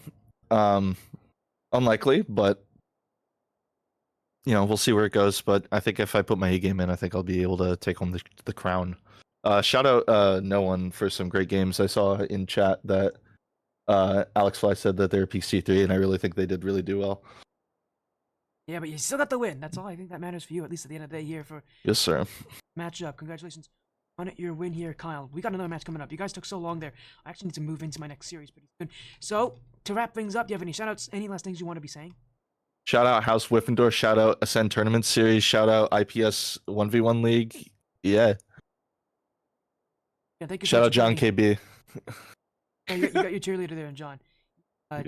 [SPEAKER 2] Unlikely, but we'll see where it goes. But I think if I put my A game in, I think I'll be able to take home the crown. Shout out No One for some great games. I saw in chat that Alex Fly said that they're PC3, and I really think they did really do well.
[SPEAKER 1] Yeah, but you still got the win. That's all I think that matters for you, at least at the end of the day here for
[SPEAKER 2] yes, sir.
[SPEAKER 1] Matchup. Congratulations on your win here, Kyle. We got another match coming up. You guys took so long there. I actually need to move into my next series pretty soon. So, to wrap things up, do you have any shoutouts, any last things you want to be saying?
[SPEAKER 2] Shout out House Wyffindor. Shout out Ascend Tournament Series. Shout out IPS 1v1 League. Yeah.
[SPEAKER 1] Thank you.
[SPEAKER 2] Shout out John KB.
[SPEAKER 1] Yeah, you got your cheerleader there, and John.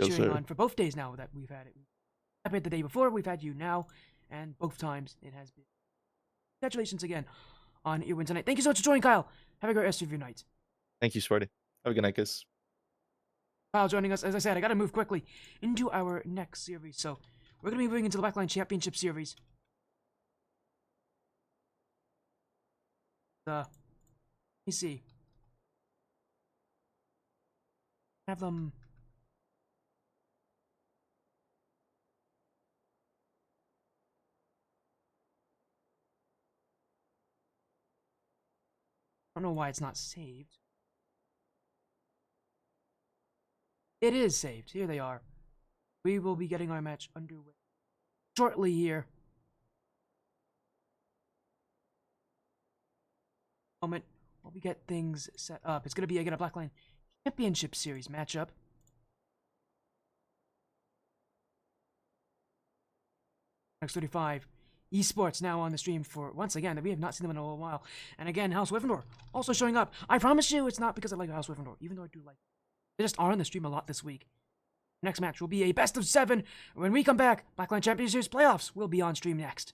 [SPEAKER 1] Cheering on for both days now that we've had it. I've had the day before, we've had you now, and both times it has been. Congratulations again on your win tonight. Thank you so much for joining, Kyle. Have a great rest of your night.
[SPEAKER 2] Thank you, Sparty. Have a good night, guys.
[SPEAKER 1] Kyle joining us. As I said, I got to move quickly into our next series. So we're going to be moving into the Backline Championship Series. Let me see. Have them. I don't know why it's not saved. It is saved. Here they are. We will be getting our match underway shortly here. Moment while we get things set up. It's going to be again a Blackline Championship Series matchup. Next 35 esports now on the stream for once again that we have not seen them in a little while. And again, House Wyffindor also showing up. I promise you, it's not because I like House Wyffindor, even though I do like. They just are on the stream a lot this week. Next match will be a best of 7. When we come back, Blackline Championship Series playoffs will be on stream next.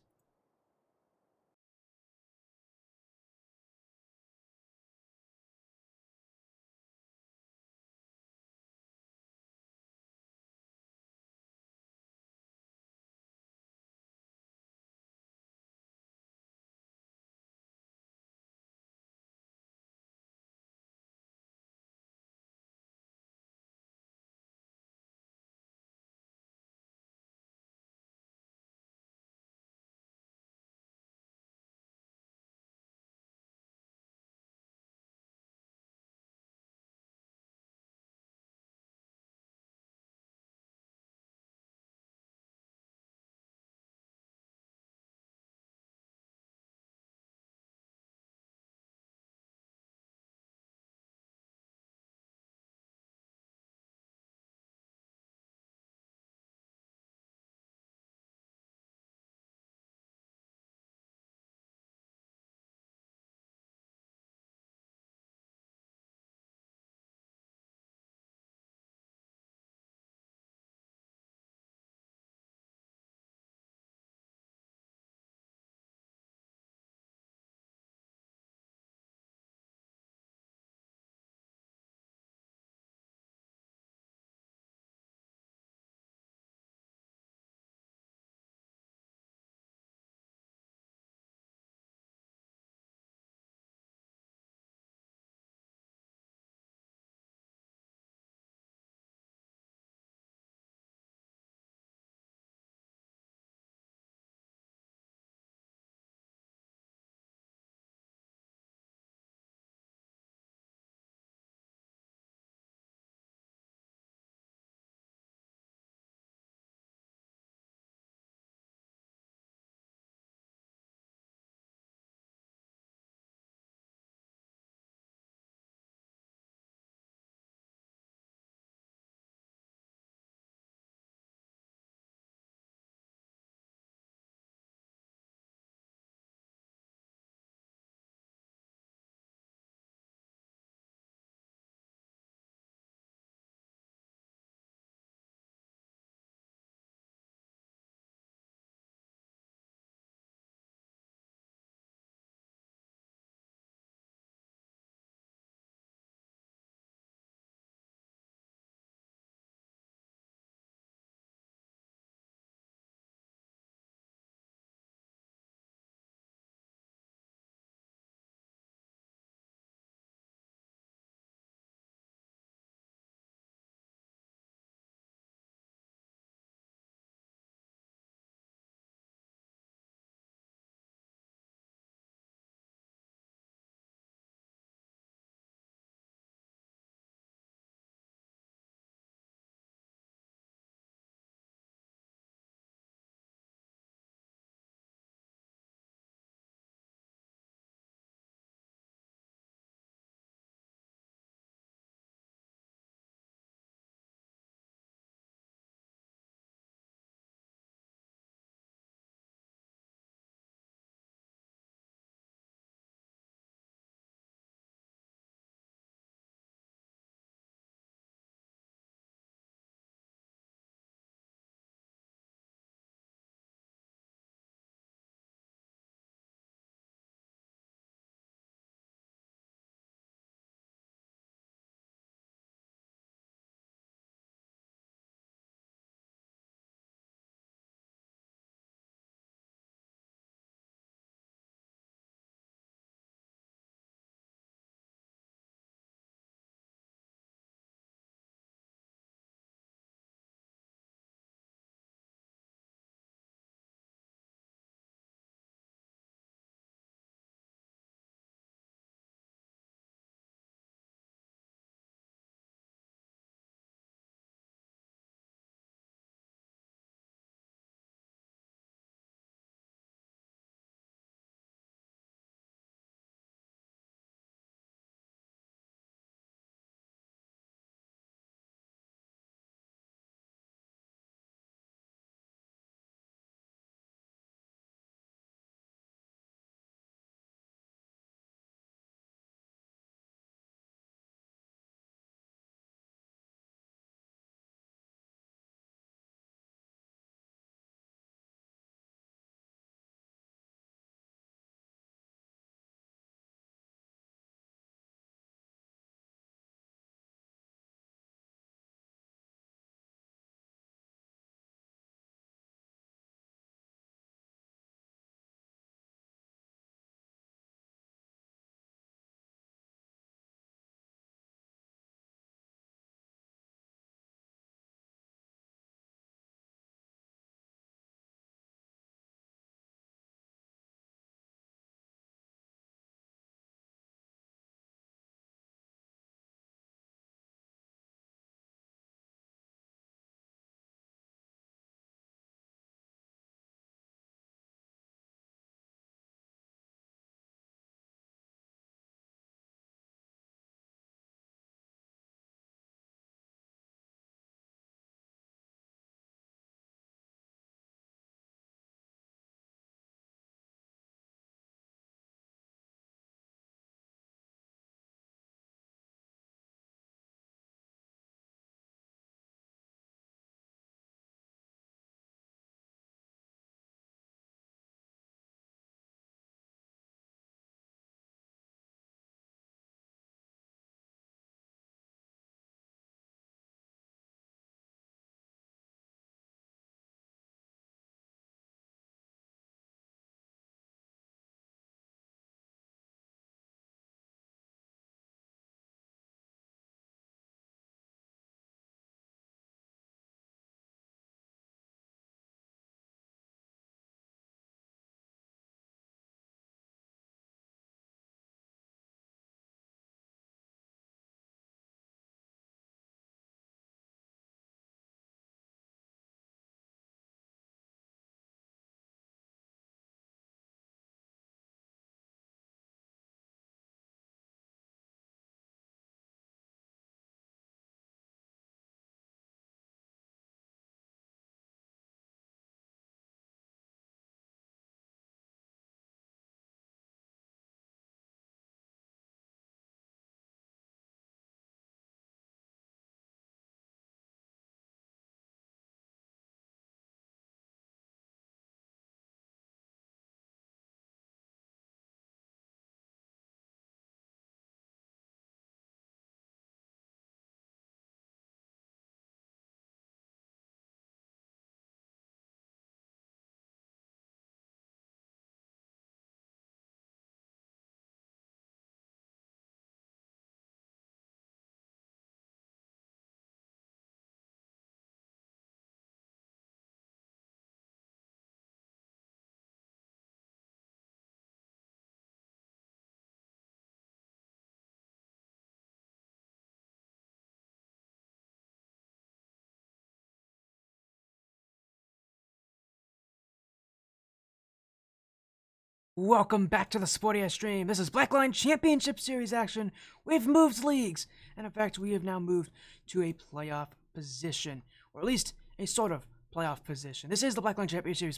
[SPEAKER 1] Welcome back to the Sporty Ass Stream. This is Blackline Championship Series action. We've moved leagues, and in fact, we have now moved to a playoff position, or at least a sort of playoff position. This is the Blackline Championship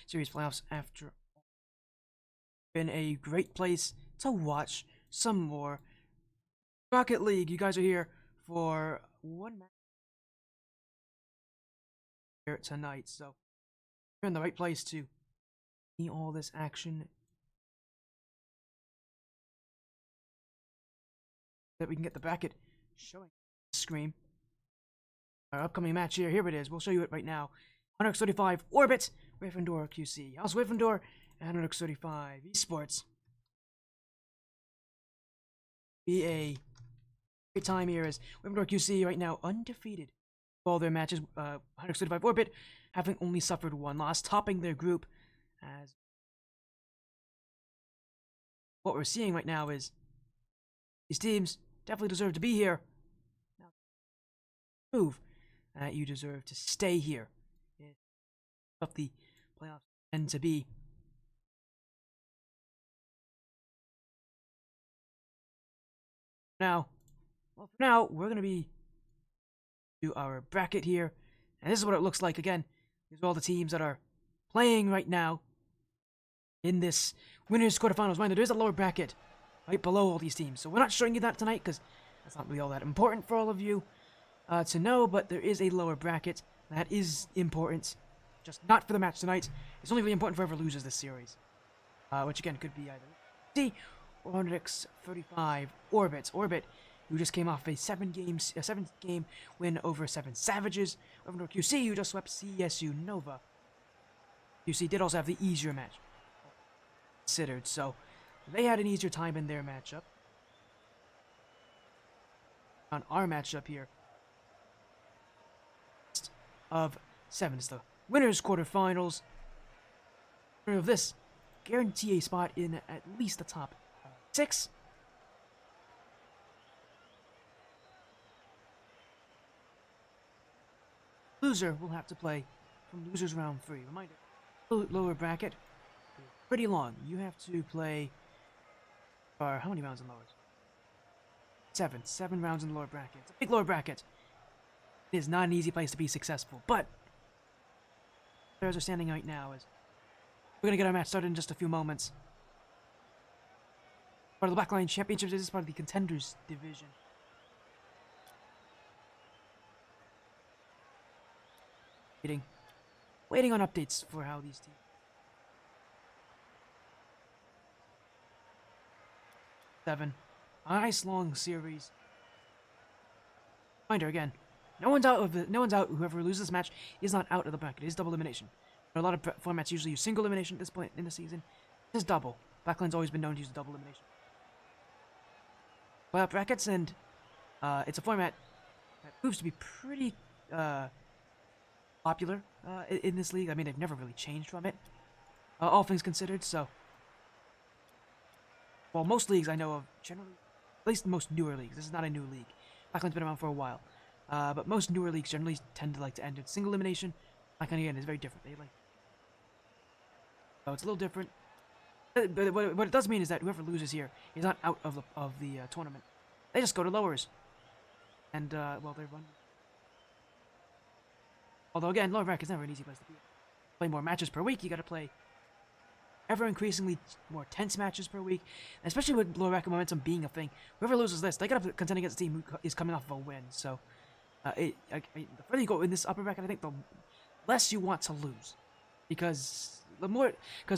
[SPEAKER 1] Series playoffs. After been a great place to watch some more Rocket League. You guys are here for one match here tonight, so you're in the right place to see all this action. That we can get the bracket showing the screen. Our upcoming match here it is. We'll show you it right now. 135 Orbit, Wyffindor QC. House Wyffindor and 135 Esports. Be a great time here as Wyffindor QC right now undefeated. All their matches, 135 Orbit having only suffered one loss, topping their group. As what we're seeing right now is these teams definitely deserve to be here. Now, prove that you deserve to stay here. It's what the playoffs tend to be. Now, well, for now, we're going to be do our bracket here. And this is what it looks like. Again, these are all the teams that are playing right now in this winners quarterfinals. Mind, there is a lower bracket right below all these teams. So we're not showing you that tonight because that's not really all that important for all of you to know. But there is a lower bracket that is important, just not for the match tonight. It's only really important for whoever loses this series, which again could be either C or 135 Orbit. Orbit, who just came off a 7-game win over 7 Savages. Over QC, who just swept CSU Nova. QC did also have the easier match considered, so they had an easier time in their matchup. On our matchup here, of 7 is the winners quarterfinals. Winner of this guarantee a spot in at least the top 6. Loser will have to play from losers round 3. Reminder, lower bracket, pretty long. You have to play for how many rounds in lowers? 7 rounds in the lower bracket. It's a big lower bracket. It is not an easy place to be successful, but players are standing right now as we're gonna get our match started in just a few moments. Part of the Blackline Championships, this is part of the Contenders division. Waiting on updates for how these teams. A nice long series. Reminder again, no one's out. Whoever loses this match is not out of the bracket. It is double elimination. A lot of formats usually use single elimination at this point in the season. This is double. Blackline's always been known to use the double elimination. Playoff brackets, and it's a format that proves to be pretty popular in this league. I mean, they've never really changed from it, all things considered. So, well, most leagues I know of generally, at least most newer leagues. This is not a new league. Blackline's been around for a while, but most newer leagues generally tend to like to end in single elimination. Blackline again is very different. They like, so it's a little different. But what it does mean is that whoever loses here is not out of the tournament. They just go to lowers, and well, they run. Although again, lower bracket is never an easy place to be. Play more matches per week. You got to play ever increasingly more tense matches per week, and especially with lower bracket momentum being a thing. Whoever loses this, they got to contend against a team who is coming off of a win. So, the further you go in this upper bracket, I think the less you want to lose, because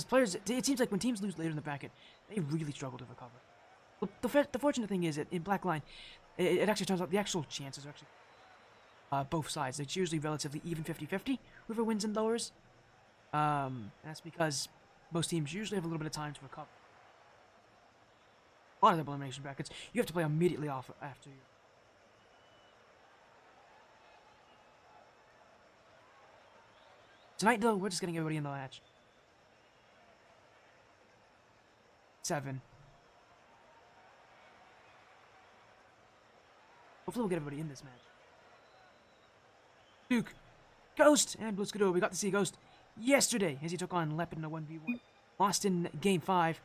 [SPEAKER 1] players. It seems like when teams lose later in the bracket, they really struggle to recover. The fortunate thing is that in Blackline, it actually turns out the actual chances are actually both sides. It's usually relatively even 50-50, whoever wins and lowers. That's because most teams usually have a little bit of time to recover. A lot of double elimination brackets, you have to play immediately off after you. Tonight, though, we're just getting everybody in the match. 7. Hopefully we'll get everybody in this match. Duke, Ghost, and Blitzkador. We got to see Ghost yesterday as he took on Lep in a 1v1. lost in Game 5.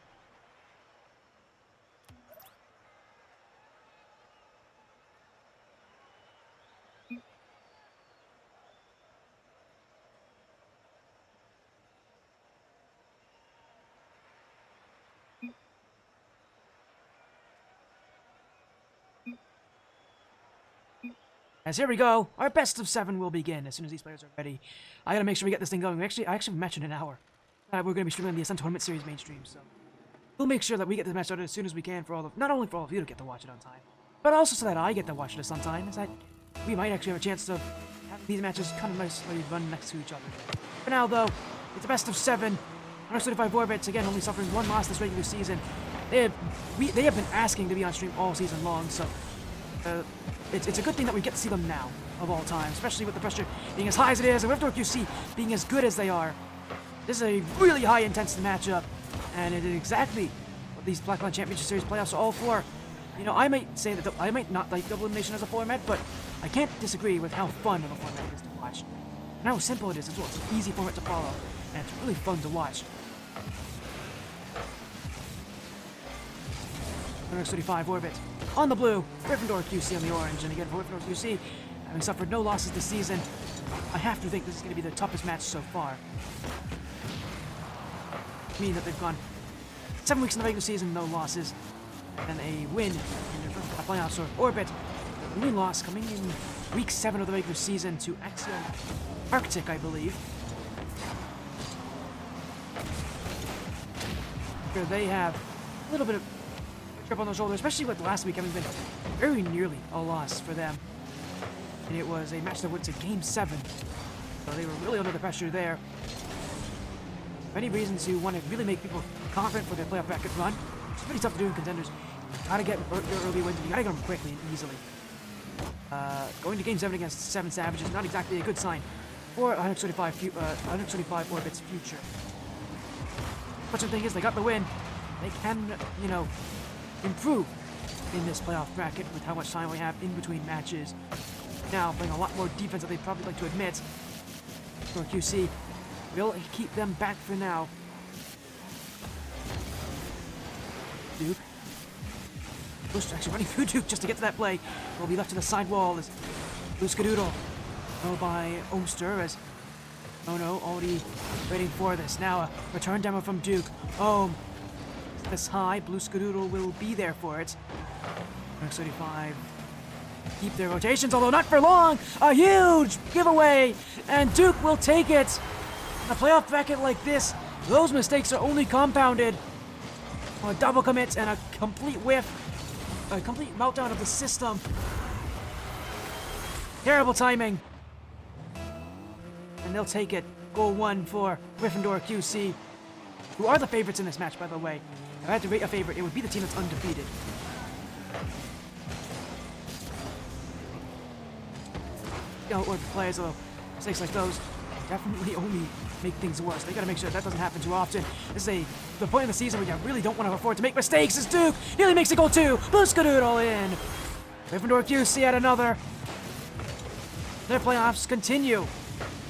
[SPEAKER 1] As here we go, our best of 7 will begin as soon as these players are ready. I gotta make sure we get this thing going. I actually have a match in an hour. We're gonna be streaming the Ascent Tournament Series mainstream, so we'll make sure that we get this match started as soon as we can for not only for all of you to get to watch it on time, but also so that I get to watch this on time, is that we might actually have a chance to have these matches kind of nicely run next to each other. For now, though, it's a best of 7. 135 Orbits, again, only suffering 1 loss this regular season. They have been asking to be on stream all season long, so it's a good thing that we get to see them now, of all time, especially with the pressure being as high as it is, and Wyffindor QC being as good as they are. This is a really high-intensity matchup, and it is exactly what these Blackline Championship Series playoffs are all for. You know, I might say that I might not like double elimination as a format, but I can't disagree with how fun of a format it is to watch, and how simple it is as well. It's an easy format to follow, and it's really fun to watch. 135 Orbit on the blue, Gryffindor QC on the orange, and again for Gryffindor QC, having suffered no losses this season, I have to think this is going to be their toughest match so far. Meaning that they've gone 7 weeks in the regular season, no losses, and a win in their first playoffs. Or Orbit, the only loss coming in week 7 of the regular season to Axiom Arctic, I believe. Here they have a little bit of trip on their shoulder, especially with last week having been very nearly a loss for them. And it was a match that went to Game 7. So they were really under the pressure there. Many reasons to want to really make people confident for their playoff bracket run. It's pretty tough to do in Contenders. You gotta get your early wins, and you gotta get them quickly and easily. Going to Game 7 against 7 Savages, not exactly a good sign for 125 Orbit's future. But the thing is, they got the win. They can, you know, improve in this playoff bracket with how much time we have in between matches. Now, playing a lot more defense than they'd probably like to admit. For QC, we'll keep them back for now. Duke. Bush actually running through Duke just to get to that play. Will be left to the side wall as Blue Skadoodle. Oh, by Omster as oh no, already waiting for this. Now a return demo from Duke. This high, Blue Skadoodle will be there for it. 35 keep their rotations, although not for long. A huge giveaway, and Duke will take it. In a playoff bracket like this, those mistakes are only compounded. A double commit and a complete whiff. A complete meltdown of the system. Terrible timing. And they'll take it. Goal 1 for Wyffindor QC, who are the favorites in this match, by the way. If I had to rate a favorite, it would be the team that's undefeated. Or players, although mistakes like those definitely only make things worse. They gotta make sure that doesn't happen too often. This is the point in the season where you really don't want to afford to make mistakes. As Duke nearly makes a goal 2. Blue Skadoodle in. Wyffindor QC at another. Their playoffs continue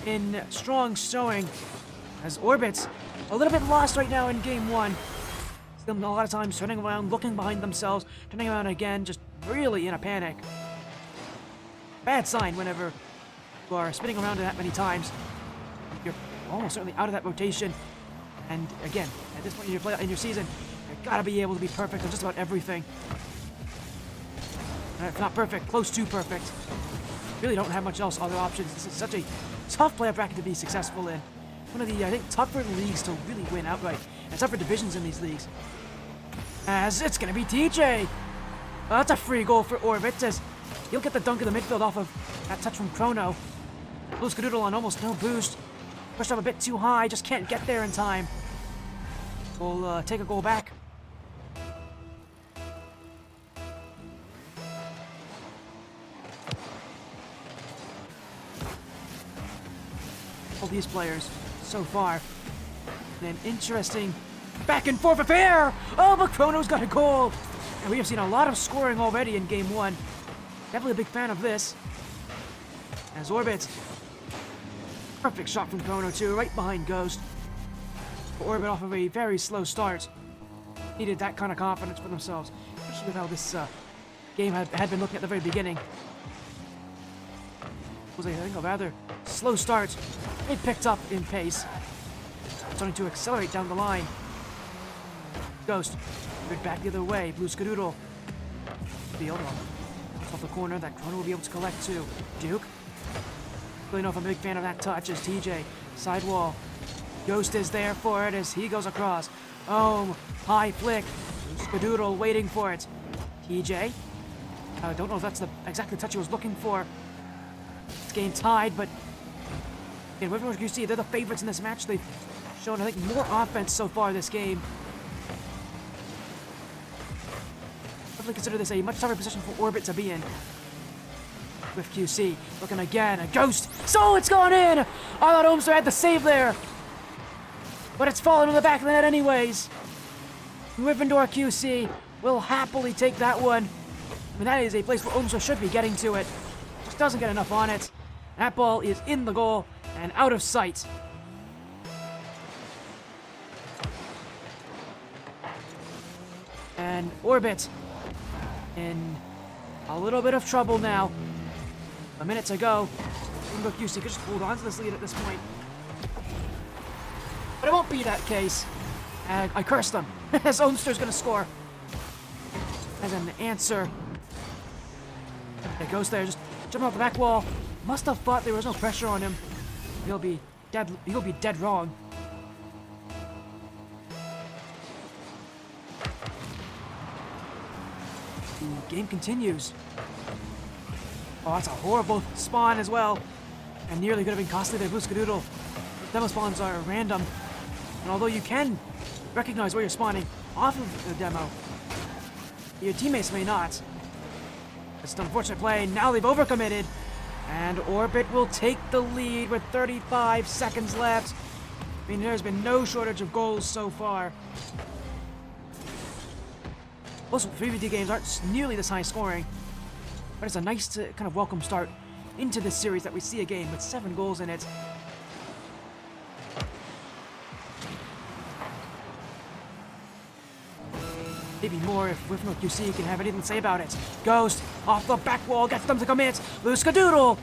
[SPEAKER 1] in strong showing as Orbit's a little bit lost right now in Game 1. Still a lot of times turning around, looking behind themselves, turning around again, just really in a panic. Bad sign whenever you are spinning around that many times. You're almost certainly out of that rotation. And again, at this point in your season, you gotta be able to be perfect on just about everything. And if not perfect, close to perfect. Really don't have much else other options. This is such a tough playoff bracket to be successful in. One of the, I think, tougher leagues to really win outright. And tougher divisions in these leagues. As it's gonna be TJ. That's a free goal for Orbit as he'll get the dunk in the midfield off of that touch from Chrono. Blue Skadoodle on almost no boost. Pushed up a bit too high, just can't get there in time. We'll take a goal back. All these players so far. An interesting back and forth affair. Oh, but Chrono's got a goal. And we have seen a lot of scoring already in Game 1. Definitely a big fan of this. As Orbit. Perfect shot from Chrono too, right behind Ghost. Orbit off of a very slow start. Needed that kind of confidence for themselves, especially with how this game had been looking at the very beginning. It was, I think, a rather slow start. They picked up in pace, starting to accelerate down the line. Ghost, moved back the other way. Blue Skadoodle. Field off the corner that Chrono will be able to collect to. Duke. Really know if I'm a big fan of that touch as TJ. Sidewall. Ghost is there for it as he goes across. Oh, high flick. Skadoodle waiting for it. TJ. I don't know if that's the exactly touch he was looking for. It's game tied, but in Wyffindor QC, they're the favorites in this match. They've shown, I think, more offense so far this game. Definitely consider this a much tougher position for Orbit to be in. With QC looking again, a Ghost. So it's gone in. I thought Ohmstar had the save there, but it's fallen in the back of the net anyways. Wyffindor QC will happily take that one. I mean, that is a place where Ohmstar should be getting to it. Just doesn't get enough on it. That ball is in the goal and out of sight. And Orbit in a little bit of trouble now. A minute to go. Wyffindor QC could just hold on to this lead at this point. But it won't be that case. I cursed them as Ohmstar's gonna score. As an answer. It goes there, just jumping off the back wall. Must have thought there was no pressure on him. He'll be dead wrong. The game continues. Oh, that's a horrible spawn as well. And nearly could have been costly there, Blue Skadoodle. Demo spawns are random. And although you can recognize where you're spawning off of the demo, your teammates may not. It's an unfortunate play. Now they've overcommitted. And Orbit will take the lead with 35 seconds left. I mean, there's been no shortage of goals so far. Most 3v2 games aren't nearly this high scoring, but it's a nice kind of welcome start into this series that we see a game with 7 goals in it. Maybe more if Wyffindor QC can have anything to say about it. Ghost off the back wall, gets them to commit. Blue Skadoodle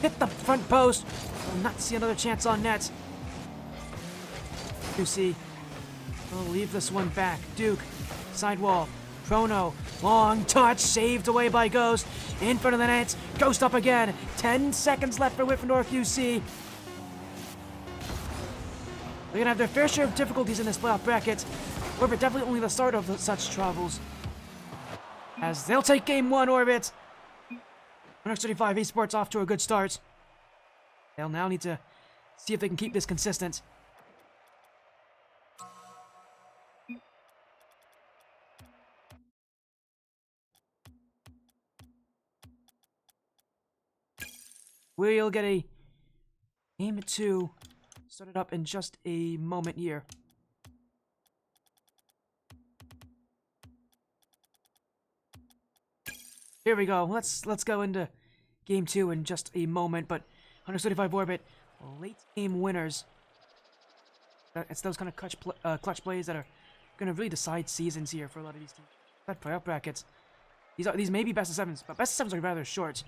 [SPEAKER 1] hit the front post. Will not see another chance on net. QC will leave this one back. Duke, sidewall, Chrono, long touch, saved away by Ghost. In front of the net, Ghost up again. 10 seconds left for Wyffindor QC. They're gonna have their fair share of difficulties in this playoff bracket. Orbit definitely only the start of such troubles. As they'll take game 1, Orbit. 135 Esports off to a good start. They'll now need to see if they can keep this consistent. We'll get a game 2 started up in just a moment here. Here we go. Let's go into game 2 in just a moment. But 135 Orbit, late game winners. It's those kind of clutch plays that are going to really decide seasons here for a lot of these teams. That playoff brackets. These may be best of 7s, but best of 7s are rather short.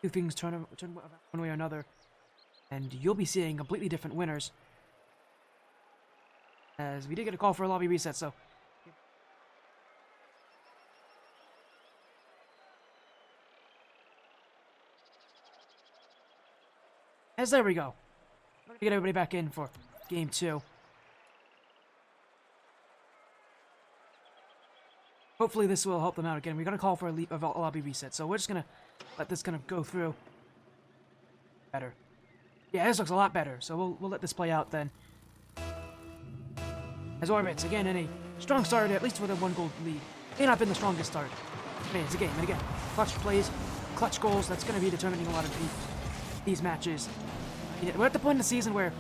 [SPEAKER 1] Two things turn one way or another, and you'll be seeing completely different winners. As we did get a call for a lobby reset, so. As there we go. We're gonna get everybody back in for game 2. Hopefully this will help them out again. We're gonna call for a lobby reset, so we're just gonna let this kind of go through. Better. Yeah, this looks a lot better, so we'll let this play out then. As Orbits, again, in a strong start, at least with a 1-goal lead. May not have been the strongest start. I mean, it's a game, and again, clutch plays, clutch goals, that's gonna be determining a lot of these matches. We're at the point in the season where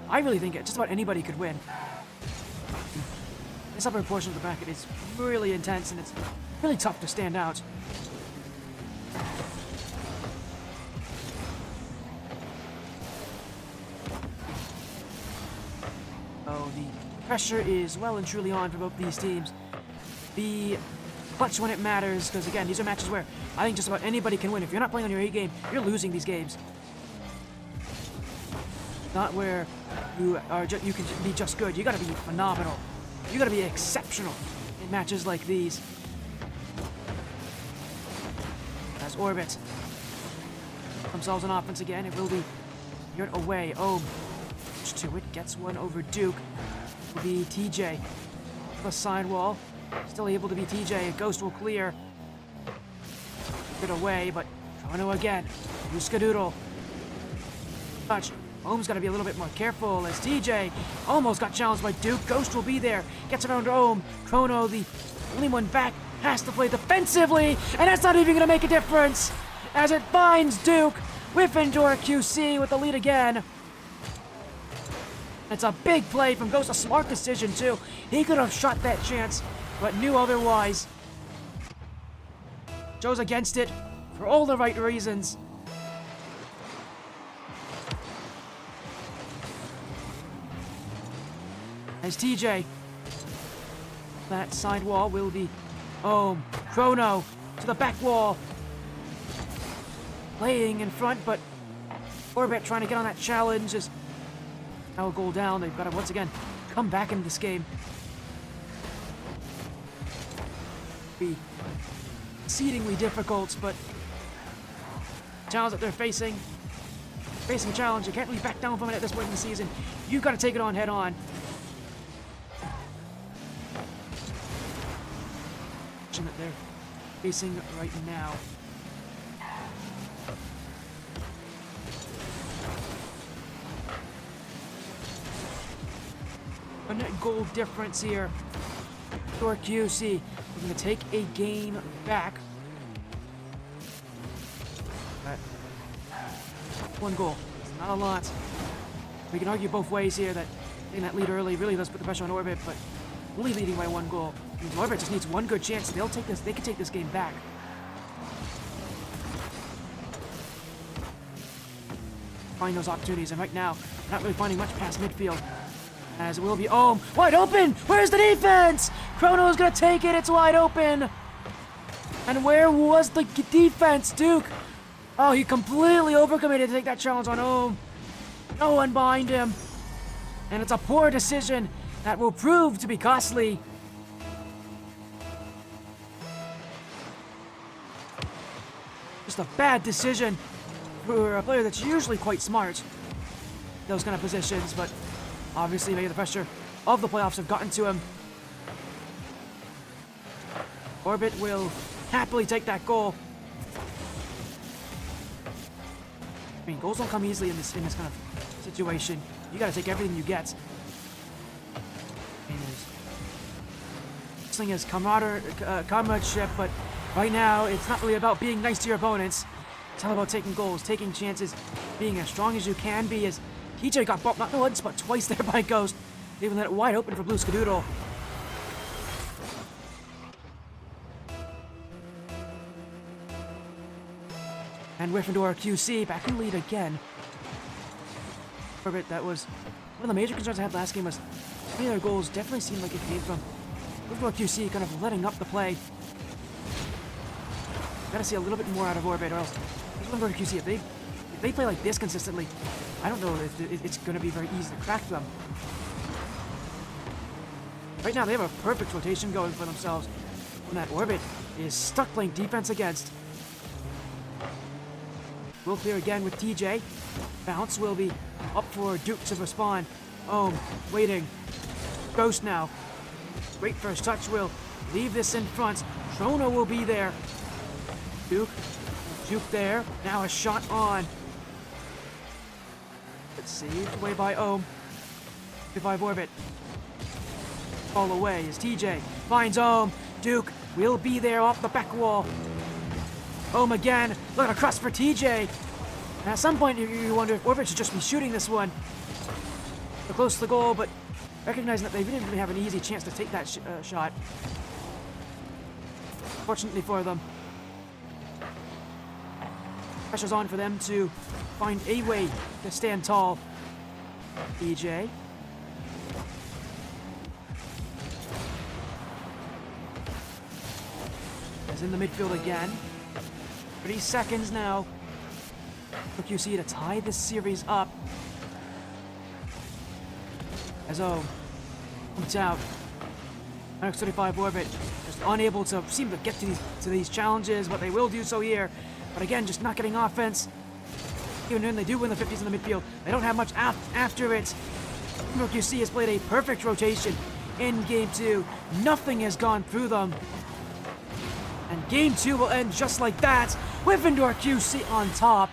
[SPEAKER 1] I really think just about anybody could win. This upper portion of the bracket is really intense, and it's really tough to stand out. Pressure is well and truly on for both these teams. Be clutch when it matters, because again, these are matches where I think just about anybody can win. If you're not playing on your A game, you're losing these games. Not where you can be just good. You gotta be phenomenal. You gotta be exceptional in matches like these. As Orbit themselves on offense again, it will be geared away. Oh, to it, gets one over Duke. Will be TJ. The sidewall. Still able to be TJ. Ghost will clear. Get away, but Toronto again. Skadoodle. Touch. Ohm's got to be a little bit more careful as TJ almost got challenged by Duke. Ghost will be there. Gets around Ohm. Chrono, the only one back, has to play defensively, and that's not even going to make a difference as it finds Duke. Wyffindor QC with the lead again. It's a big play from Ghost. A smart decision, too. He could have shot that chance, but knew otherwise. Chose against it for all the right reasons. As TJ, that side wall will be Chrono to the back wall. Playing in front, but Orbit trying to get on that challenge is now a goal down. They've got to once again come back into this game. Be exceedingly difficult, but the challenge that they're facing a challenge. You can't really back down from it at this point in the season. You've got to take it on head on. That they're facing right now. A net goal difference here for QC. We're going to take a game back. But one goal. It's not a lot. We can argue both ways here that getting that lead early really does put the pressure on Orbit, but only leading by one goal. Orbit just needs one good chance. They'll take this. They can take this game back. Find those opportunities, and right now, not really finding much past midfield. As it will be Ohm wide open. Where's the defense? Chrono's gonna take it. It's wide open. And where was the defense, Duke? Oh, he completely overcommitted to take that challenge on Ohm. No one behind him, and it's a poor decision that will prove to be costly. Just a bad decision for a player that's usually quite smart. Those kind of positions, but obviously maybe the pressure of the playoffs have gotten to him. Orbit will happily take that goal. I mean, goals don't come easily in this kind of situation. You got to take everything you get. And this thing is comradeship, but right now, it's not really about being nice to your opponents. It's all about taking goals, taking chances, being as strong as you can be. As TJ got bumped not once, but twice there by Ghost. They even let it wide open for Blue Skadoodle. And Wyffindor QC back in lead again. Orbit, that was one of the major concerns I had last game was many of their goals definitely seemed like it came from Wyffindor QC kind of letting up the play. Gotta see a little bit more out of Orbit, or else Wyffindor QC, if they play like this consistently, I don't know if it's gonna be very easy to crack them. Right now, they have a perfect rotation going for themselves. When that Orbit is stuck playing defense against. Will clear again with TJ. Bounce will be up for Duke to respond. Waiting. Ghost now. Great first touch will leave this in front. Chrono will be there. Duke there. Now a shot on. It's saved away by Ohm. Revive Orbit. Fall away as TJ finds Ohm. Duke will be there off the back wall. Ohm again. Look across for TJ. And at some point you wonder if Orbit should just be shooting this one. They're close to the goal, but recognizing that they didn't really have an easy chance to take that shot. Fortunately for them. Pressure's on for them to find a way to stand tall. TJ. in the midfield again. 30 seconds now for QC to tie this series up. As comes out. X-35 Orbit just unable to seem to get to these challenges, but they will do so here. But again, just not getting offense. Even when they do win the 50s in the midfield, they don't have much after it. QC has played a perfect rotation in Game 2. Nothing has gone through them. And Game 2 will end just like that. Wyffindor QC on top.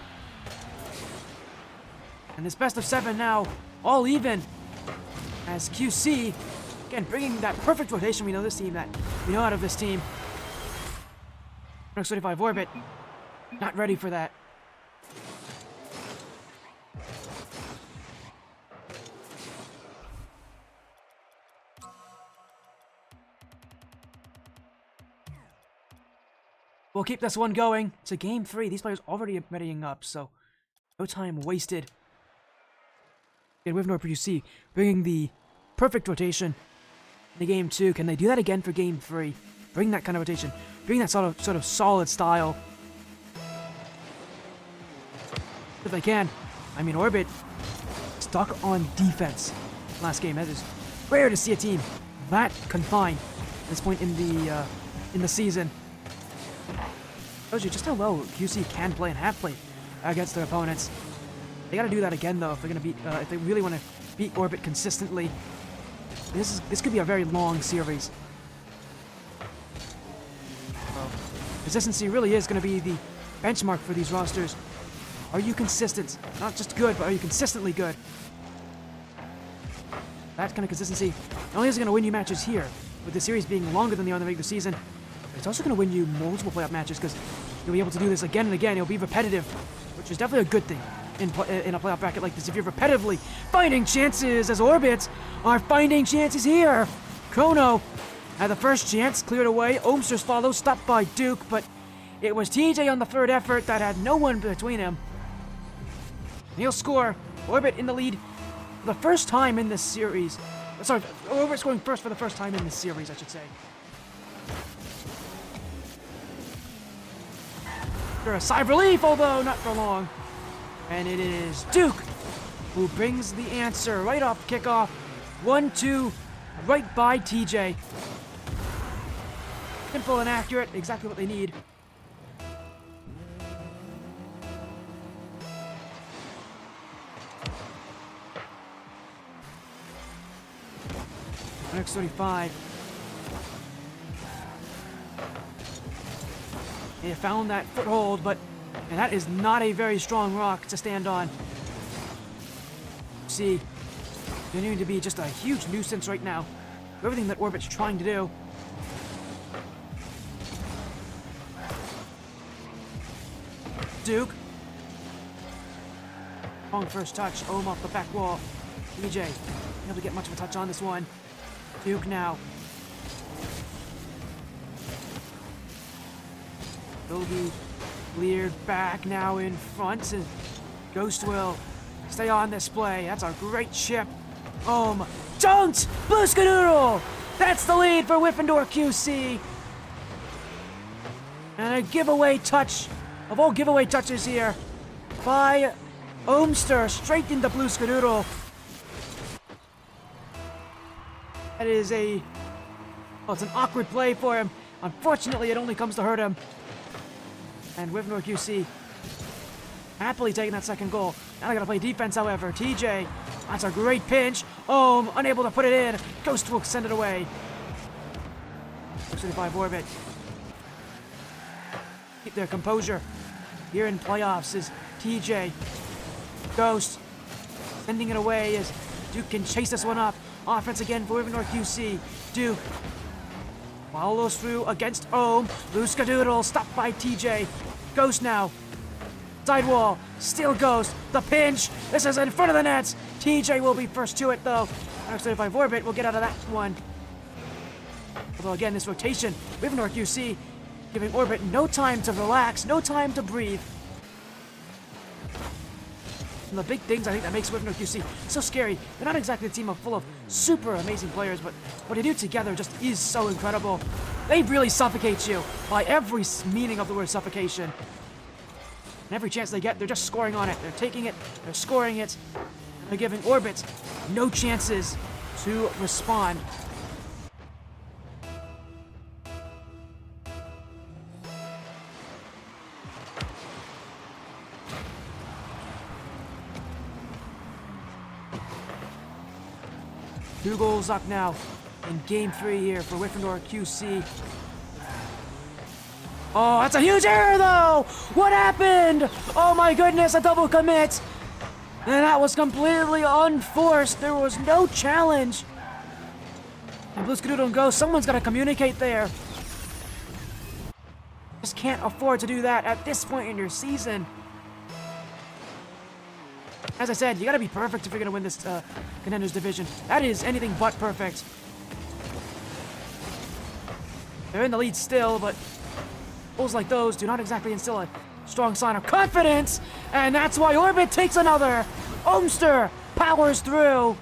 [SPEAKER 1] And this best of 7 now, all even. As QC, again, bringing that perfect rotation we know out of this team. X-35 Orbit, not ready for that. We'll keep this one going to Game 3. These players already readying up, so no time wasted. And Wyffindor QC bringing the perfect rotation in Game 2. Can they do that again for Game 3? Bring that kind of rotation. Bring that sort of solid style. If they can. I mean, Orbit stuck on defense last game. That is rare to see a team that confined at this point in the season. Shows you just how well QC can play and have played against their opponents. They got to do that again though if they're gonna if they really want to beat Orbit consistently. This could be a very long series. Consistency really is going to be the benchmark for these rosters. Are you consistent? Not just good, but are you consistently good? That kind of consistency not only is it going to win you matches here, with the series being longer than they are in the regular season, but it's also going to win you multiple playoff matches because you'll be able to do this again and again. It'll be repetitive, which is definitely a good thing in a playoff bracket like this. If you're repetitively finding chances, as Orbit are finding chances here. Chrono had the first chance, cleared away. Ohmsters follow, stopped by Duke, but it was TJ on the third effort that had no one between him. He'll score. Orbit in the lead for the first time in this series. Sorry, Orbit scoring first for the first time in this series, I should say. After a sigh of relief, although not for long. And it is Duke who brings the answer right off kickoff. 1-2, right by TJ. Simple and accurate, exactly what they need. X-35. They found that foothold, and that is not a very strong rock to stand on. See, continuing to be just a huge nuisance right now. Everything that Orbit's trying to do. Duke. Long first touch. Ohm off the back wall. DJ. Not able to get much of a touch on this one. Duke now. Bogey cleared back now in front. And Ghost will stay on display. That's a great chip. Ohm. Dunked! Blue Skadoodle! That's the lead for Wyffindor QC. And a giveaway touch of all giveaway touches here by Ohmster straight into Blue Skadoodle. That is it's an awkward play for him. Unfortunately, it only comes to hurt him. And Wyffindor QC happily taking that second goal. Now they gotta play defense, however. TJ, that's a great pinch. Ohm, unable to put it in. Ghost will send it away. 65 Orbit. Keep their composure. Here in playoffs is TJ. Ghost sending it away as Duke can chase this one up. Offense again for Wyffindor QC. Duke follows through against Ohm. Blue Skadoodle stopped by TJ. Ghost now. Sidewall. Still Ghost. The pinch. This is in front of the nets. TJ will be first to it though. X-35 Orbit will get out of that one. Although again, this rotation, Wyffindor QC giving Orbit no time to relax, no time to breathe. And the big things I think that makes Wyffindor QC so scary. They're not exactly a team full of super amazing players, but what they do together just is so incredible. They really suffocate you by every meaning of the word suffocation. And every chance they get, they're just scoring on it. They're taking it, they're scoring it, and they're giving Orbit no chances to respond. Two goals up now in Game 3 here for Wyffindor QC. Oh, that's a huge error, though! What happened? Oh my goodness, a double commit! And that was completely unforced. There was no challenge. And Blue Skadoodle and Ghost, someone's got to communicate there. Just can't afford to do that at this point in your season. As I said, you gotta be perfect if you're gonna win this Contenders division. That is anything but perfect. They're in the lead still, but goals like those do not exactly instill a strong sign of confidence, and that's why Orbit takes another. Ohmster powers through.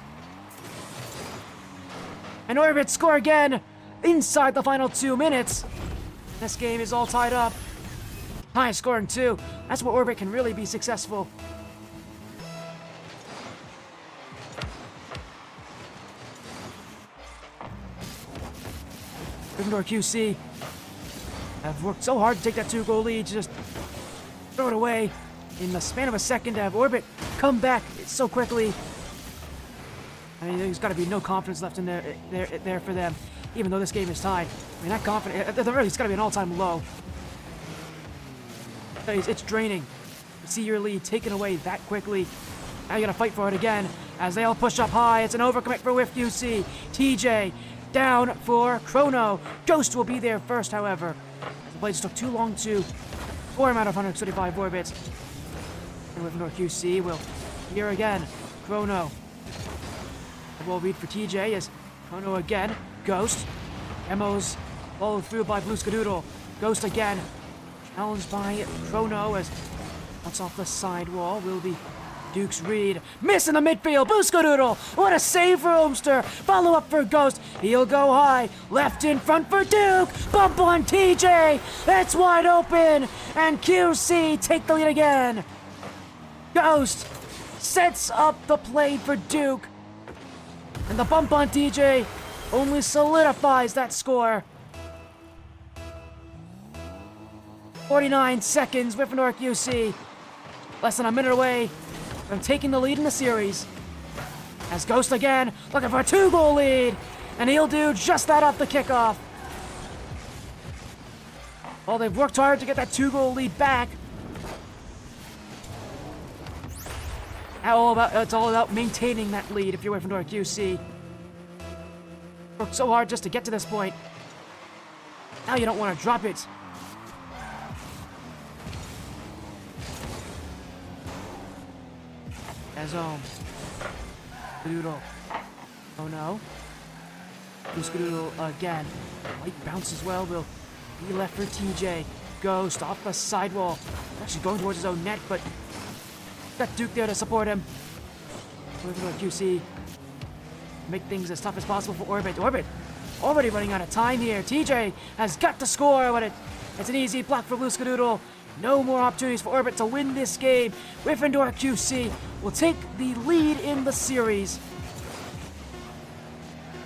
[SPEAKER 1] And Orbit score again inside the final 2 minutes. This game is all tied up. High scoring too. That's where Orbit can really be successful. Wyffindor QC have worked so hard to take that 2-goal lead, to just throw it away in the span of a second to have Orbit come back so quickly. I mean, there's got to be no confidence left in there for them, even though this game is tied. I mean, that confidence, at the very least, it's got to be an all-time low. It's draining to see your lead taken away that quickly. Now you got to fight for it again as they all push up high. It's an overcommit for Wyff QC. TJ down for Chrono. Ghost will be there first, however. The blades took too long to form out of 135 orbits. And Wyffindor QC will here again. Chrono. The ball read for TJ is Chrono again. Ghost. Emos followed through by Blue Skadoodle. Ghost again. Challenged by Chrono as once off the side wall will be Duke's read. Miss in the midfield. Blue Skadoodle. What a save for Ohmster. Follow up for Ghost. He'll go high. Left in front for Duke. Bump on TJ. It's wide open. And QC take the lead again. Ghost sets up the play for Duke. And the bump on TJ only solidifies that score. 49 seconds. Wyffindor QC. Less than a minute away from taking the lead in the series. As Ghost again, looking for a 2-goal lead. And he'll do just that off the kickoff. Well, they've worked hard to get that 2-goal lead back. It's all about maintaining that lead if you're Wyffindor QC. Worked so hard just to get to this point. Now you don't want to drop it. As Skadoodle. Oh no. Blue Skadoodle again. Light bounce as well. Will be left for TJ. Ghost off the sidewall. Actually going towards his own net, but got Duke there to support him. Wyffindor QC make things as tough as possible for Orbit. Orbit already running out of time here. TJ has got to score, but it's an easy block for Blue Skadoodle. No more opportunities for Orbit to win this game. Wyffindor QC will take the lead in the series.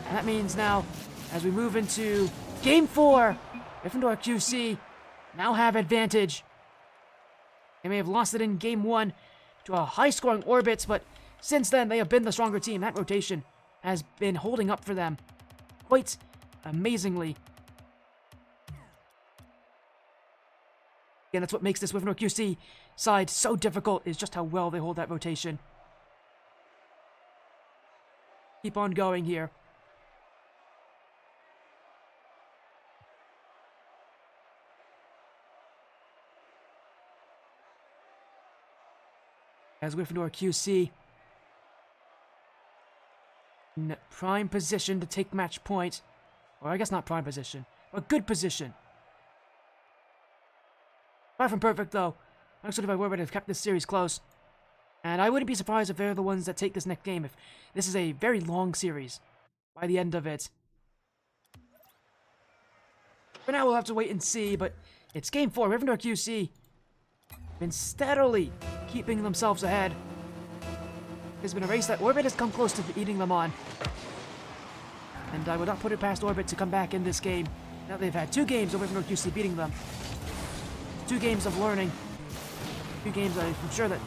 [SPEAKER 1] And that means now, as we move into Game 4, Wyffindor QC now have advantage. They may have lost it in Game 1 to a high-scoring Orbit, but since then, they have been the stronger team. That rotation has been holding up for them quite amazingly. Again, that's what makes this Wyffindor QC side so difficult, is just how well they hold that rotation. Keep on going here. As Wyffindor QC in prime position to take match point. Or I guess not prime position, but good position. Far from perfect, though. I'm sort of I would have kept this series close. And I wouldn't be surprised if they're the ones that take this next game, if this is a very long series by the end of it. For now, we'll have to wait and see, but it's Game 4. Wyffindor QC been steadily keeping themselves ahead. There's been a race that Orbit has come close to eating them on. And I would not put it past Orbit to come back in this game. Now they've had 2 games of Wyffindor QC beating them. 2 games of learning. 2 games that I'm sure that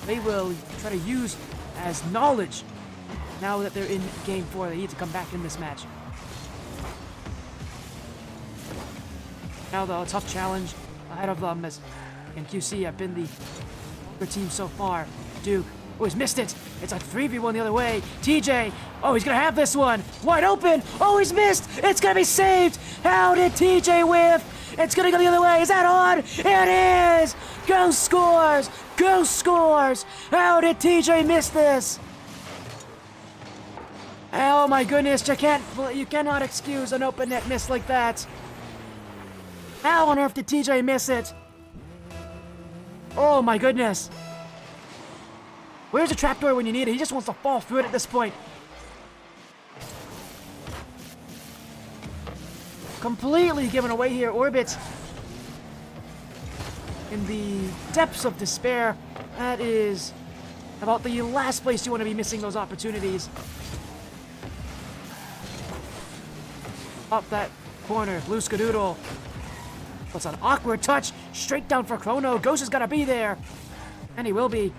[SPEAKER 1] they will try to use as knowledge. Now that they're in Game 4, they need to come back in this match. Now the tough challenge ahead of them as in QC have been the stronger team so far. Duke, oh, he's missed it. It's a 3v1 the other way. TJ, oh, he's gonna have this one. Wide open. Oh, he's missed. It's gonna be saved. How did TJ whiff? It's gonna go the other way. Is that on? It is. Go scores. Go scores. How did TJ miss this? Oh my goodness, you cannot excuse an open net miss like that. How on earth did TJ miss it? Oh my goodness. Where's the trapdoor when you need it? He just wants to fall through it at this point. Completely given away here. Orbit in the depths of despair. That is about the last place you want to be missing those opportunities. Up that corner, Blue Skadoodle. What's an awkward touch? Straight down for Chrono. Ghost is gonna be there. And he will be.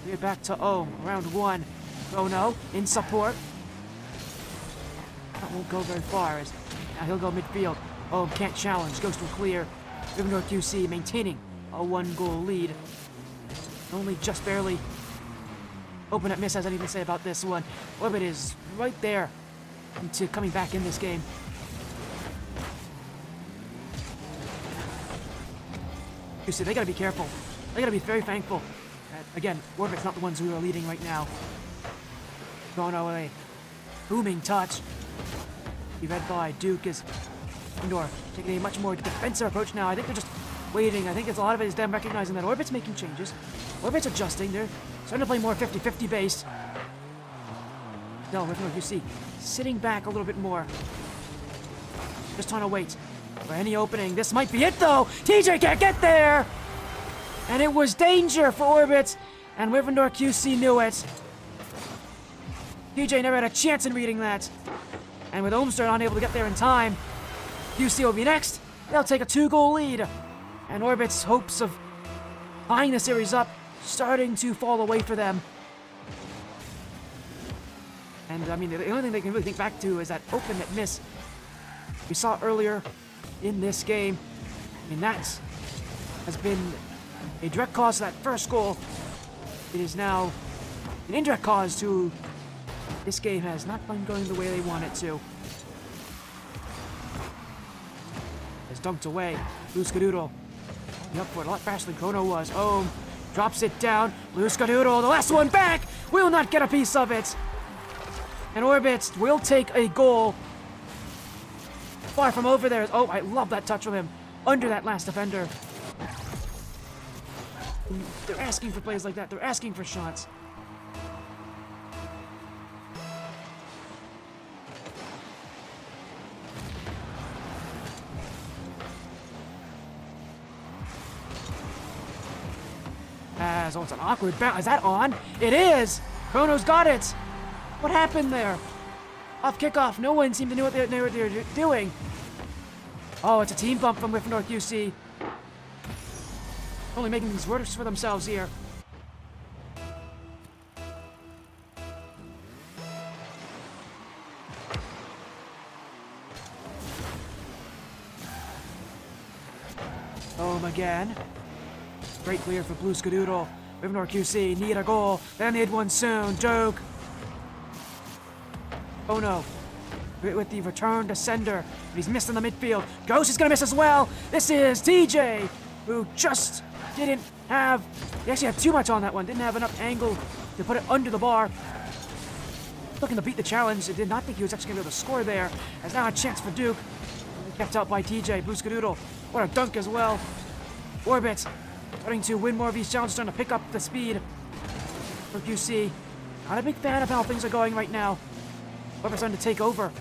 [SPEAKER 1] We're back to Ohm. Round 1. Chrono in support. That won't go very far. Now he'll go midfield. Ohm can't challenge. Ghost will clear. Wyffindor QC maintaining a 1-goal lead. Only just barely. Open at miss has anything to say about this one. Orbit is right there into coming back in this game. You see, they gotta be careful. They gotta be very thankful. Again, Orbit's not the ones who are leading right now. Going away. Booming touch. Be read by Duke is Wyffindor taking a much more defensive approach now. I think they're just waiting. I think it's a lot of it is them recognizing that Orbit's making changes. Orbit's adjusting. They're starting to play more 50-50 based. No, Wyffindor, you see, sitting back a little bit more. Just trying to wait for any opening. This might be it, though. TJ can't get there. And it was danger for Orbit, and Wyffindor QC knew it. TJ never had a chance in reading that. And with Ohmstern unable to get there in time, QC will be next. They'll take a 2-goal lead. And Orbit's hopes of tying the series up starting to fall away for them. And, I mean, the only thing they can really think back to is that open net miss we saw earlier in this game. I mean, that has been a direct cause to that first goal. It is now an indirect cause to this game has not been going the way they want it to. It's dunked away. Blue Skadoodle up for it a lot faster than Chrono was. Oh, drops it down. Blue Skadoodle, the last one back, will not get a piece of it. And Orbit will take a goal. Far from over there. Oh, I love that touch from him. Under that last defender. They're asking for plays like that. They're asking for shots. Oh, it's an awkward bounce. Is that on? It is! Chrono's got it! What happened there? Off kickoff, no one seemed to know what they were doing. Oh, it's a team bump from Wyffindor QC. Only making things worse for themselves here. Home again. Great clear for Blue Skadoodle. Wyffindor QC need a goal. They need one soon. Joke. Oh no. With the return to sender. He's missed in the midfield. Ghost is going to miss as well. This is TJ, who just didn't have... He actually had too much on that one. Didn't have enough angle to put it under the bar. Looking to beat the challenge. I did not think he was actually going to be able to score there. As now a chance for Duke. Kept out by TJ. Blue Skadoodle. What a dunk as well. Orbit starting to win more of these challenges, starting to pick up the speed for QC. Not a big fan of how things are going right now. Orbit's starting to take over.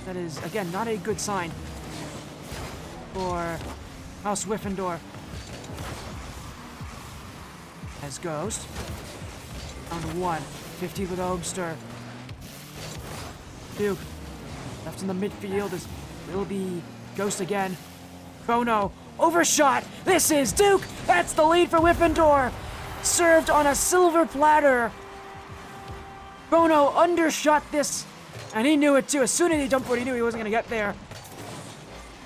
[SPEAKER 1] That is, again, not a good sign for House Wyffindor. As Ghost. Round 1. 50 with Obster. Duke. Left in the midfield will be Ghost again. Chrono. Overshot. This is Duke. That's the lead for Wyffindor. Served on a silver platter. Chrono undershot this. And he knew it too. As soon as he jumped forward, he knew he wasn't going to get there.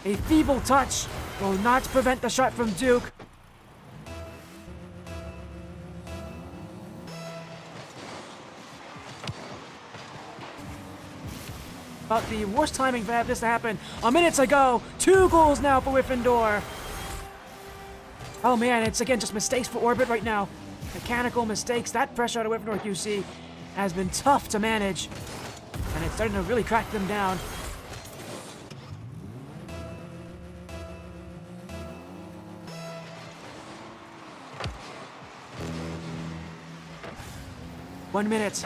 [SPEAKER 1] A feeble touch will not prevent the shot from Duke. About the worst timing for this to happen. A minute ago. 2 goals now for Wyffindor. Oh man, it's again just mistakes for Orbit right now. Mechanical mistakes. That pressure out of Wyffindor QC has been tough to manage. And it's starting to really crack them down. One minute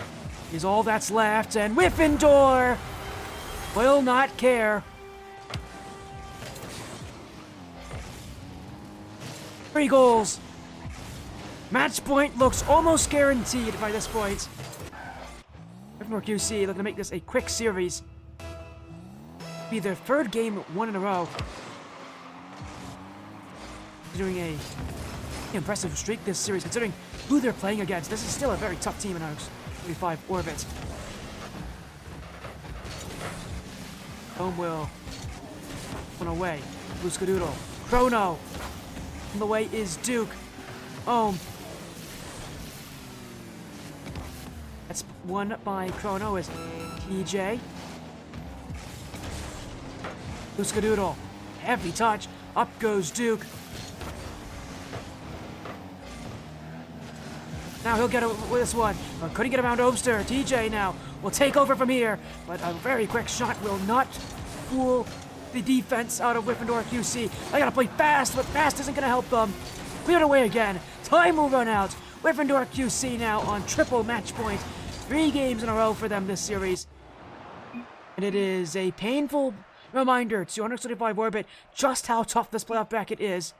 [SPEAKER 1] is all that's left, and Wyffindor will not care. 3 goals. Match point looks almost guaranteed by this point. Wyffindor QC looking to make this a quick series. Be their 3rd game won in a row. Doing a impressive streak this series, considering who they're playing against. This is still a very tough team in House 35 Orbit. Home will one away. Blue Skadoodle. Chrono. On the way is Duke. That's won by Chrono is TJ. Blue Skadoodle. Heavy touch. Up goes Duke. Now he'll get with this one. But couldn't get around Obster. TJ now will take over from here. But a very quick shot will not fool the defense out of Wyffindor QC. They gotta play fast, but fast isn't gonna help them. Cleared away again. Time will run out. Wyffindor QC now on triple match point. 3 games in a row for them this series. And it is a painful reminder to 135 Orbit just how tough this playoff bracket is.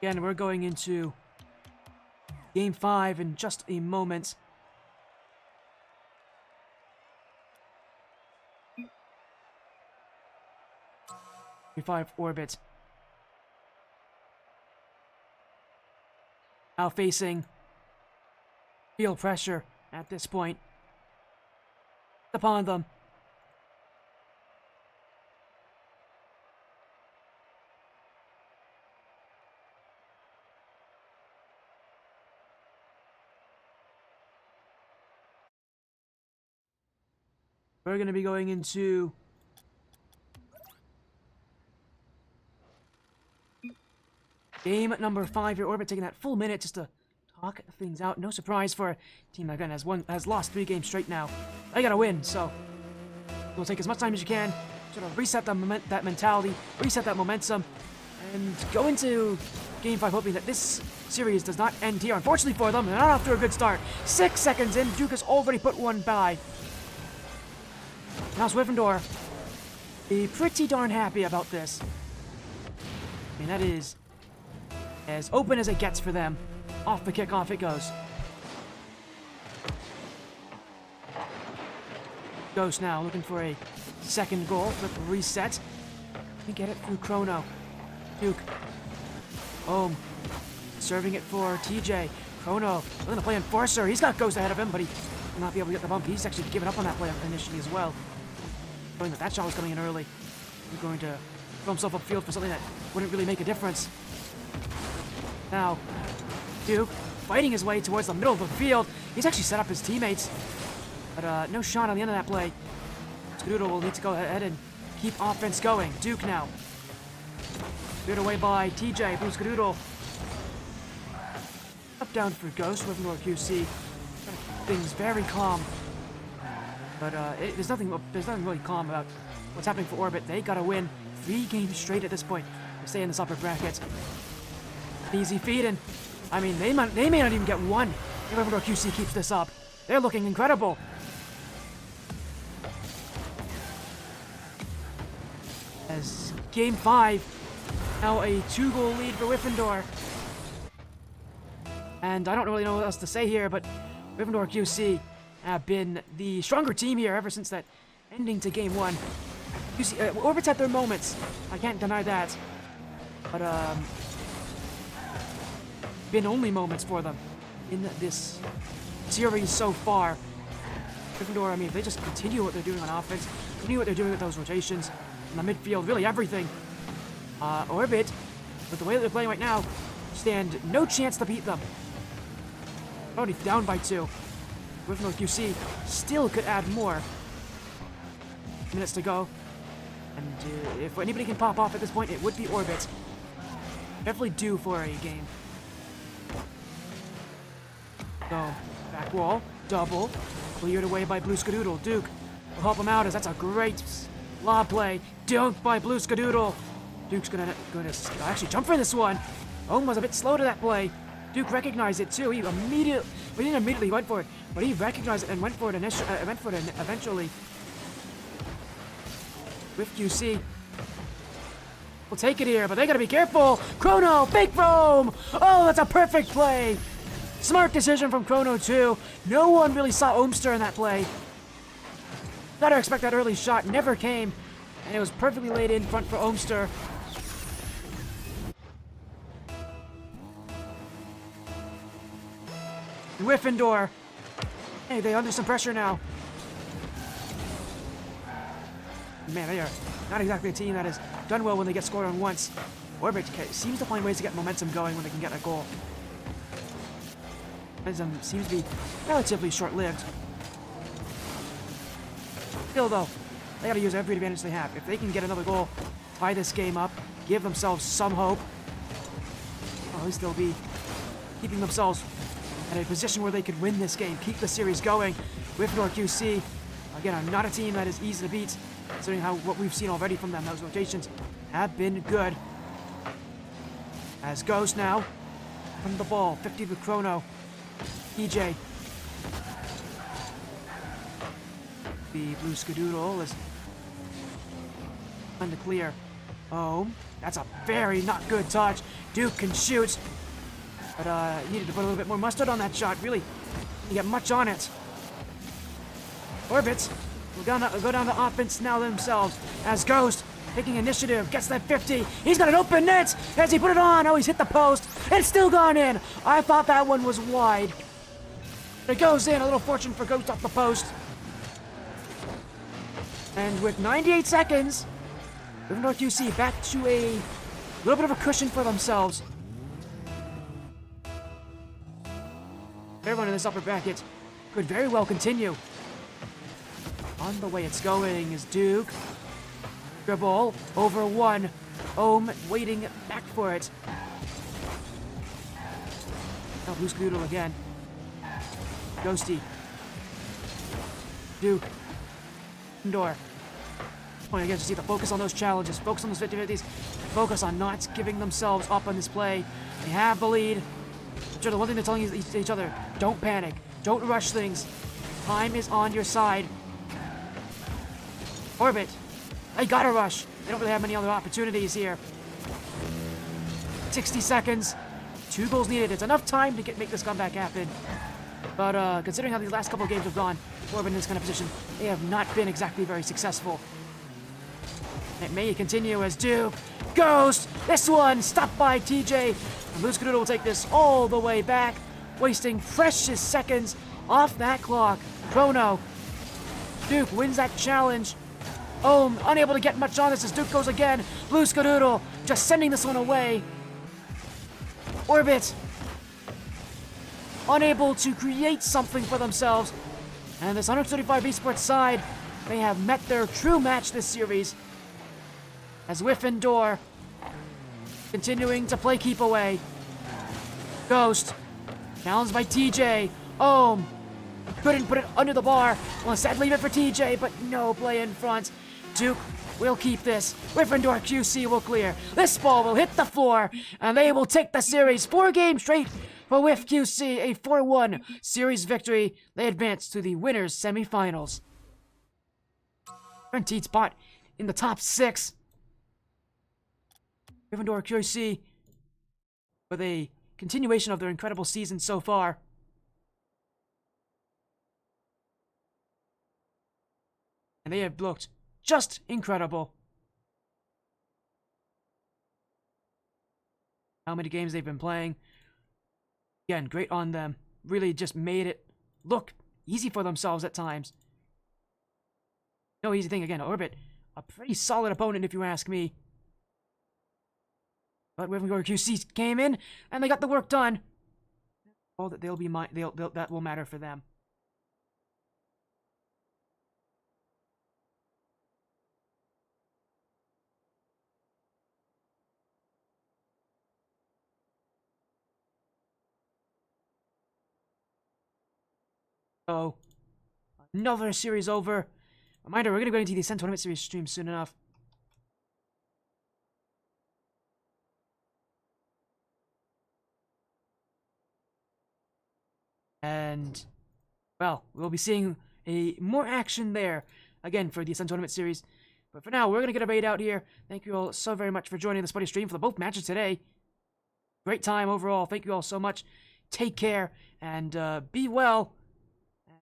[SPEAKER 1] Again, we're going into Game 5 in just a moment. Game 5 Orbit. Now facing real pressure at this point upon them. We're going to be going into game number 5 here. Orbit taking that full minute just to talk things out. No surprise for a team that again has lost 3 games straight now. They got to win, so we'll take as much time as you can, sort of reset that mentality, reset that momentum, and go into game 5 hoping that this series does not end here. Unfortunately for them, they're not off to a good start. 6 seconds in, Duke has already put one by. Now Wyffindor be pretty darn happy about this. I mean, that is as open as it gets for them. Off the kickoff it goes. Ghost now looking for a second goal. Flip reset. We get it through Chrono. Duke. Boom. Serving it for TJ. Chrono looking to play Enforcer. He's got Ghost ahead of him, but he will not be able to get the bump. He's actually given up on that play initially as well. Knowing that shot was coming in early. He's going to throw himself upfield for something that wouldn't really make a difference. Now, Duke fighting his way towards the middle of the field. He's actually set up his teammates. But no shot on the end of that play. Skadoodle will need to go ahead and keep offense going. Duke now Cleared away by TJ, Blue Skadoodle. Up down for Ghost, Wyffindor QC. Things very calm. But there's nothing really calm about what's happening for Orbit. They gotta win 3 games straight at this point to stay in this upper bracket. Easy feed, and I mean they may not even get 1 if Wyffindor QC keeps this up. They're looking incredible. As game 5, now a 2-goal lead for Wyffindor. And I don't really know what else to say here, but Wyffindor QC have been the stronger team here ever since that ending to game 1. QC, Orbit's had their moments, I can't deny that. But been only moments for them in this series so far. Gryffindor, I mean, if they just continue what they're doing on offense, continue what they're doing with those rotations, in the midfield, really everything. Orbit, with the way that they're playing right now, stand no chance to beat them. Already down by 2. Gryffindor QC still could add more. Minutes to go. And if anybody can pop off at this point, it would be Orbit. Definitely due for a game. So, back wall, double, cleared away by Blue Skadoodle. Duke will help him out as that's a great lob play. Dunked by Blue Skadoodle. Duke's gonna actually jump for this one. Ohm was a bit slow to that play. Duke recognized it too. He didn't immediately went for it, but he recognized it and went for it eventually. With QC. We'll take it here, but they gotta be careful. Chrono, fake foam. Oh, that's a perfect play. Smart decision from Chrono too. No one really saw Ohmster in that play. Gotta expect that early shot, never came. And it was perfectly laid in front for Ohmster. Wyffindor. Hey, they're under some pressure now. Man, they are not exactly a team that has done well when they get scored on once. Orbit seems to find ways to get momentum going when they can get a goal. Momentum seems to be relatively short-lived. Still, though, they gotta use every advantage they have. If they can get another goal, tie this game up, give themselves some hope, or at least they'll be keeping themselves in a position where they could win this game, keep the series going. Wyffindor QC, again, are not a team that is easy to beat, considering what we've seen already from them. Those rotations have been good. As Ghost now from the ball, 50 with Chrono. EJ. The Blue Skadoodle is trying to clear. Oh, that's a very not good touch. Duke can shoot. But needed to put a little bit more mustard on that shot. Really didn't get much on it. Orbit will go down the offense now themselves as Ghost taking initiative, gets that 50. He's got an open net as he put it on. Oh, he's hit the post. It's still gone in. I thought that one was wide. It goes in. A little fortune for Ghost off the post. And with 98 seconds, Wyffindor QC back to a little bit of a cushion for themselves. Everyone in this upper bracket could very well continue. On the way it's going is Duke. Dribble over 1. Ohm waiting back for it. Now Blue Skadoodle again. Ghosty. Duke. Indoor. Point again to see the focus on those challenges, focus on those 50-50s, focus on not giving themselves up on this play. They have the lead. Sure, the one thing they're telling each other, don't panic, don't rush things. Time is on your side. Orbit, they gotta rush. They don't really have many other opportunities here. 60 seconds, 2 goals needed. It's enough time to make this comeback happen. But considering how these last couple of games have gone, Orbit in this kind of position, they have not been exactly very successful. It may continue as Duke Ghost. This one stopped by TJ. And Blue Skadoodle will take this all the way back, wasting precious seconds off that clock. Chrono. Duke wins that challenge. Ohm unable to get much on this as Duke goes again. Blue Skadoodle just sending this one away. Orbit unable to create something for themselves. And this 135 esports side, they have met their true match this series. As Wyffindor continuing to play keep away. Ghost, challenged by TJ. Ohm, couldn't put it under the bar. Well, instead leave it for TJ, but no play in front. Duke will keep this. Wyffindor QC will clear. This ball will hit the floor, and they will take the series 4 games straight for Wyff QC, a 4-1 series victory. They advance to the winners semifinals. 17th spot in the top 6. Wyffindor QC with a continuation of their incredible season so far. And they have looked just incredible. How many games they've been playing. Again, great on them. Really just made it look easy for themselves at times. No easy thing again. Orbit, a pretty solid opponent if you ask me. But Wyffindor QC came in and they got the work done. All that that will matter for them. So, another series over. Reminder, we're going to go into the Ascent Tournament Series stream soon enough. And, well, we'll be seeing more action there, again, for the Ascent Tournament Series. But for now, we're going to get a raid out here. Thank you all so very much for joining this buddy stream for both matches today. Great time overall. Thank you all so much. Take care, and be well.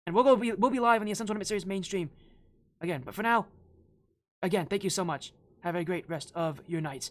[SPEAKER 1] And we'll be live on the Ascent Tournament Series mainstream again. But for now, again, thank you so much. Have a great rest of your night.